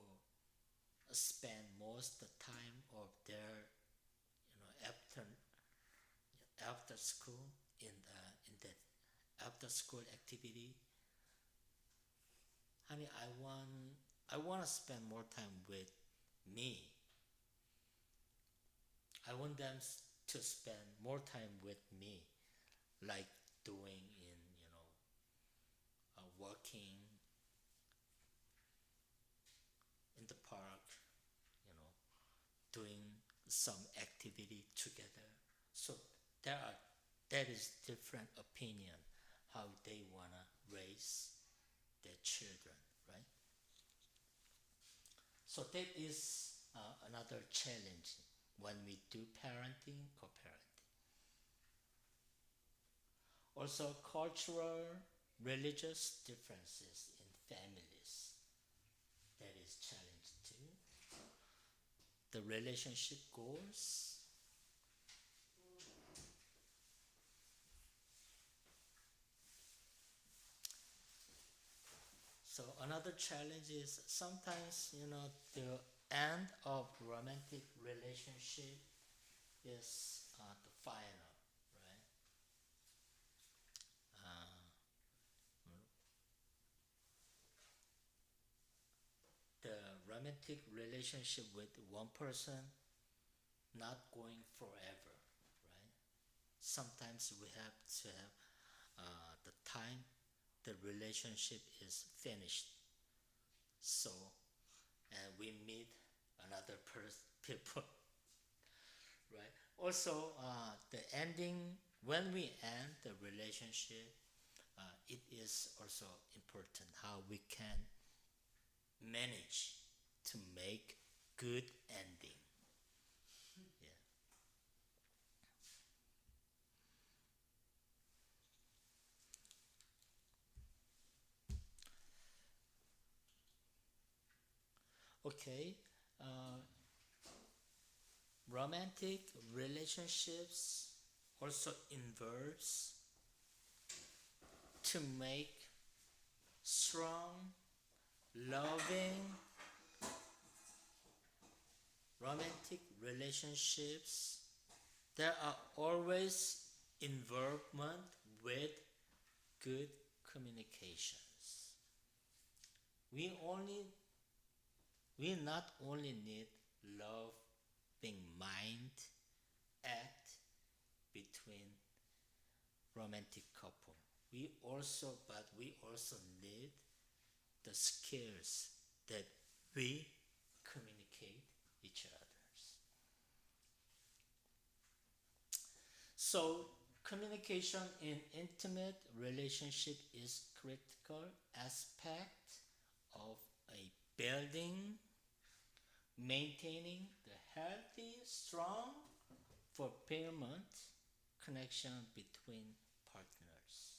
spend most of the time of their, after school in the after school activity. honey, I want to spend more time with me. I want them to spend more time with me, like doing in, walking in the park, you know, doing some activity together. So there are that is different opinion how they wanna raise their children, right? So that is another challenge when we do parenting, co-parenting. Also, cultural, religious differences in families. That is challenge too. The relationship goals. So another challenge is sometimes the end of romantic relationship is the final, right? Uh, the romantic relationship with one person not going forever, right? Sometimes we have to have the time the relationship is finished. So, and we meet another people, right? Also, the ending when we end the relationship, it is also important how we can manage to make good ending. Yeah. Okay. Uh, Romantic relationships also involves to make strong, loving, romantic relationships. There are always involvement with good communications. We only we not only need loving mind act between romantic couple. We also need the skills that we communicate each others. So communication in intimate relationship is critical aspect of a building, maintaining the healthy, strong fulfillment connection between partners.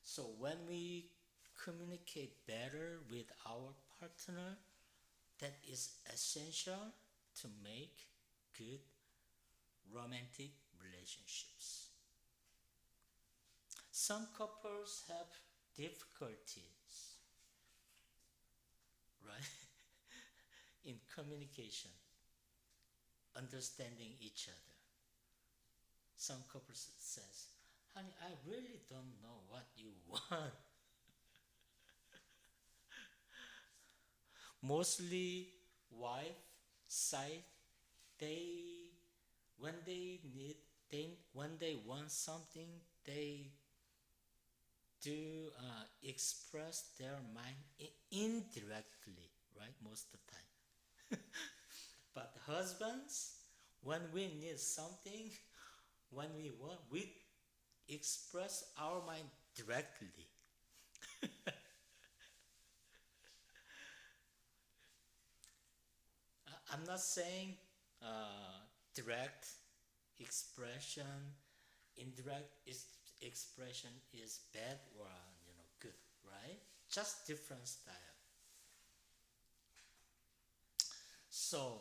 So when we communicate better with our partner, that is essential to make good romantic relationships. Some couples have difficulties, right, in communication, understanding each other. Some couples says, "Honey, I really don't know what you want." Mostly, wife side, they when they need they when they want something, they do express their mind indirectly, right? Most of the time. But husbands, when we need something, when we want, we express our mind directly. I'm not saying direct expression, indirect expression is bad or good, right? Just different style. So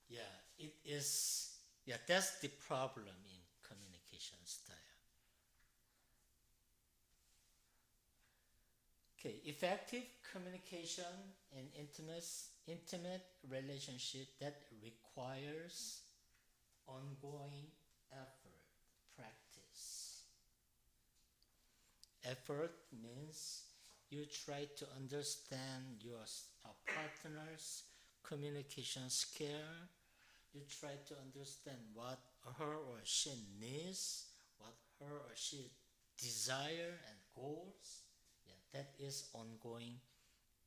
yeah, it is. Yeah, that's the problem in communication style. Okay, effective communication in intimate relationship that requires ongoing effort, practice. Effort means you try to understand your partner's communication skill. You try to understand what her or she needs, what her or she desire and goals. Yeah, that is ongoing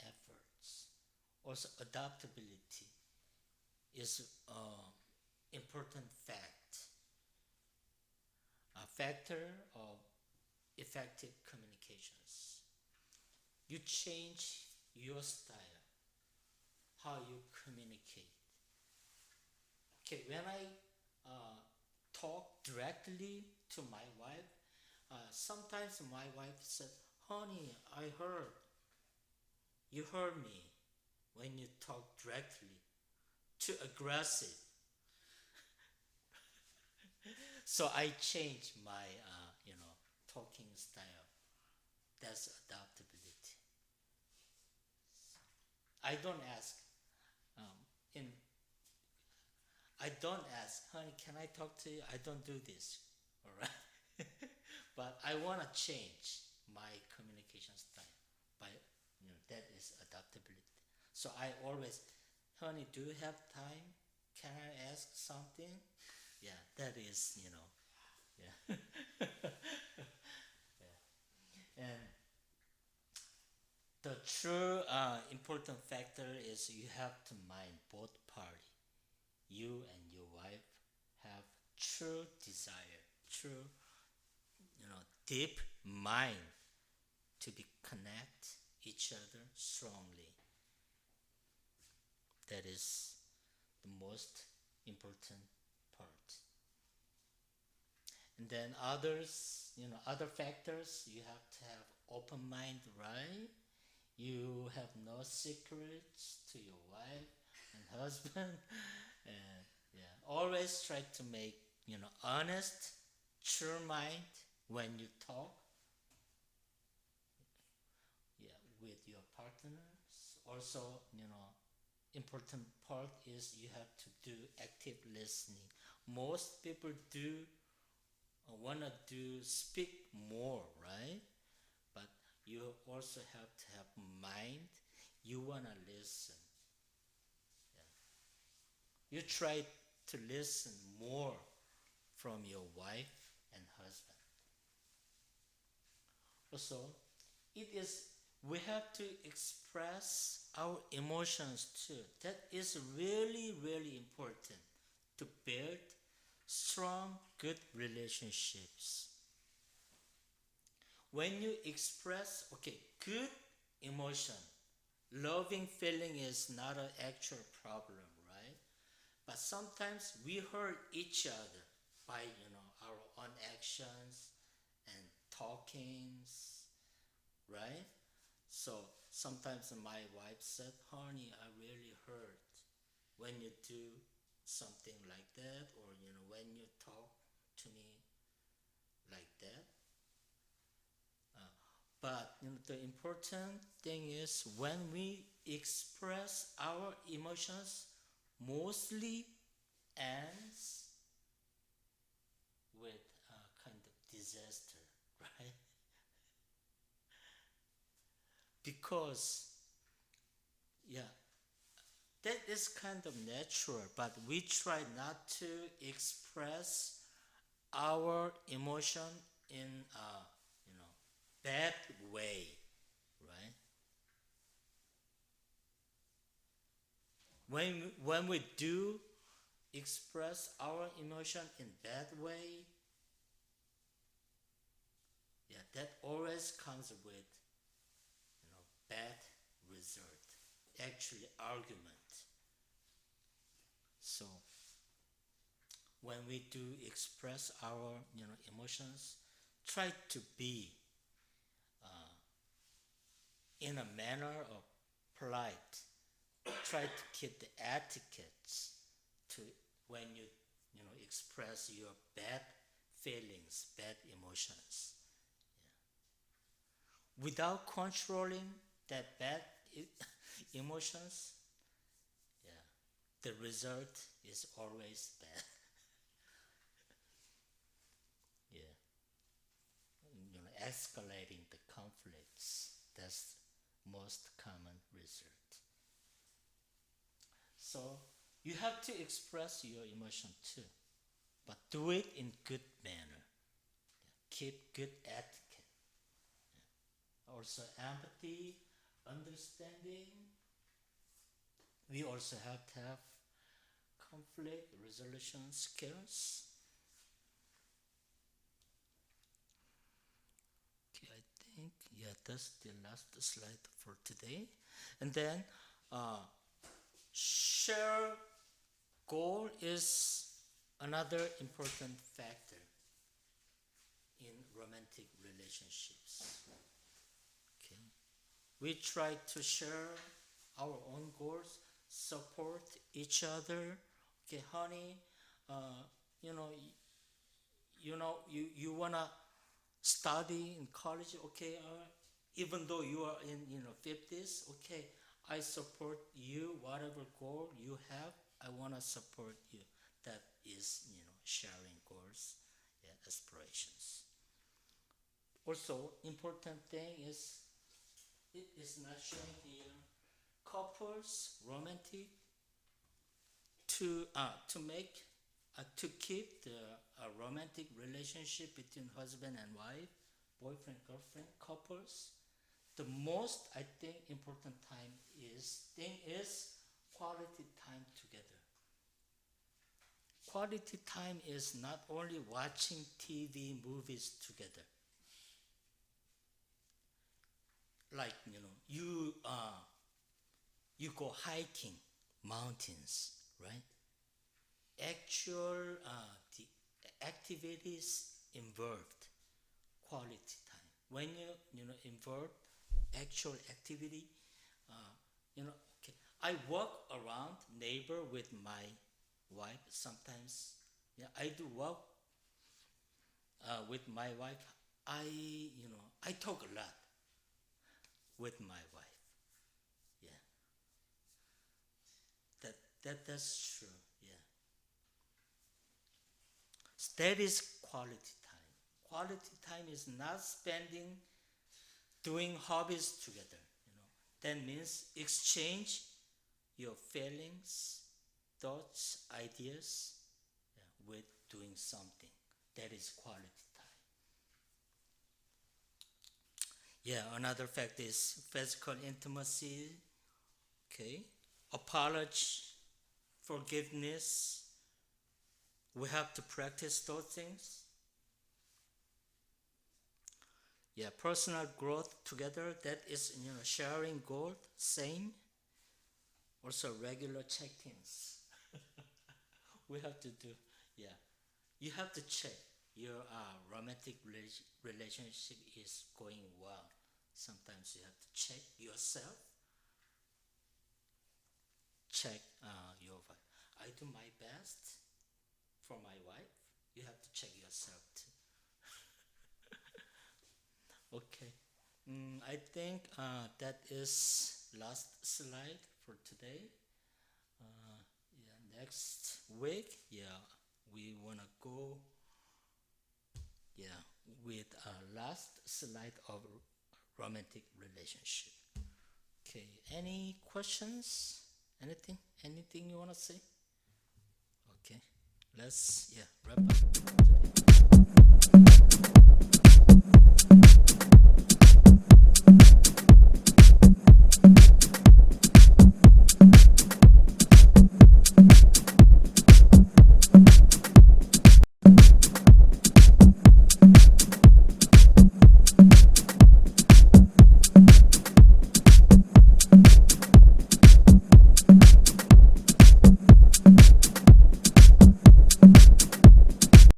efforts. Also, adaptability is an important a factor of effective communications. You change your style, how you communicate. Okay, when I talk directly to my wife, sometimes my wife said, "Honey, I heard you heard me when you talk directly, too aggressive." So I changed my talking style. That's adaptability. I don't ask um, in I don't ask, "Honey, can I talk to you?" I don't do this. All right. But I want to change my communication style. By that is adaptability. So I always, "Honey, do you have time? Can I ask something?" Yeah, that is yeah. Yeah. And the true important factor is you have to mind both party. You and your wife have true desire, true, deep mind to be connect each other strongly. That is the most important part. And then other factors, you have to have open mind, right? You have no secrets to your wife and husband. And yeah, always try to make, honest, true mind when you talk, yeah, with your partners. Also, important part is you have to do active listening. Most people do wanna do speak more, right? But you also have to have mind. You wanna listen. Yeah. You try to listen more from your wife and husband. Also, it is we have to express our emotions too. That is really, really important to build strong, good relationships. When you express, okay, good emotion, loving feeling is not an actual problem, right? But sometimes we hurt each other by, our own actions and talkings, right? So sometimes my wife said, "Honey, I really hurt when you do something like that, or when you talk to me like that." But the important thing is when we express our emotions, mostly ends with a kind of disaster, right? Because yeah, that is kind of natural, but we try not to express our emotion in a bad way, right? When we do express our emotion in bad way, yeah, that always comes with bad result. Actually, argument. So when we do express our emotions, try to be in a manner of polite. Try to keep the etiquettes to when express your bad feelings, bad emotions, without controlling that bad emotions. Yeah, the result is always bad. Yeah, escalating the conflicts. That's most common result. So you have to express your emotion too, but do it in good manner. Keep good etiquette. Also empathy, understanding. We also have to have conflict resolution skills. Okay, I think that's the last slide for today. And then share goal is another important factor in romantic relationships. Okay, we try to share our own goals, support each other. Okay, honey, uh, you know, you wanna study in college. Okay, even though you are in 50s. Okay, I support you. Whatever goal you have, I wanna support you. That is sharing goals, yeah, aspirations. Also, important thing is it is not shown here. Couples romantic to keep the romantic relationship between husband and wife, boyfriend girlfriend couples. The most I think important thing is quality time together. Quality time is not only watching TV movies together. Like you go hiking mountains, right? Actual the activities involved quality time. When involve actual activity, okay. I walk around neighbor with my wife sometimes. Yeah, I do walk with my wife. I talk a lot with my wife. Yeah, that's true. Yeah, that is quality time. Quality time is not spending doing hobbies together. That means exchange your feelings, thoughts, ideas, yeah, with doing something. That is quality time. Yeah, another fact is physical intimacy. Okay, apology, forgiveness. We have to practice those things. Yeah, personal growth together. That is sharing goal. Same. Also regular check-ins. We have to do. Yeah, you have to check your romantic relationship is going well. Sometimes you have to check yourself. Check your wife. I do my best for my wife. You have to check yourself too. Okay. I think that is last slide for today. Yeah, next week, yeah, we wanna go, yeah, with last slide of romantic relationship. Okay. Any questions? Anything? Anything you wanna say? Okay. Let's wrap up today.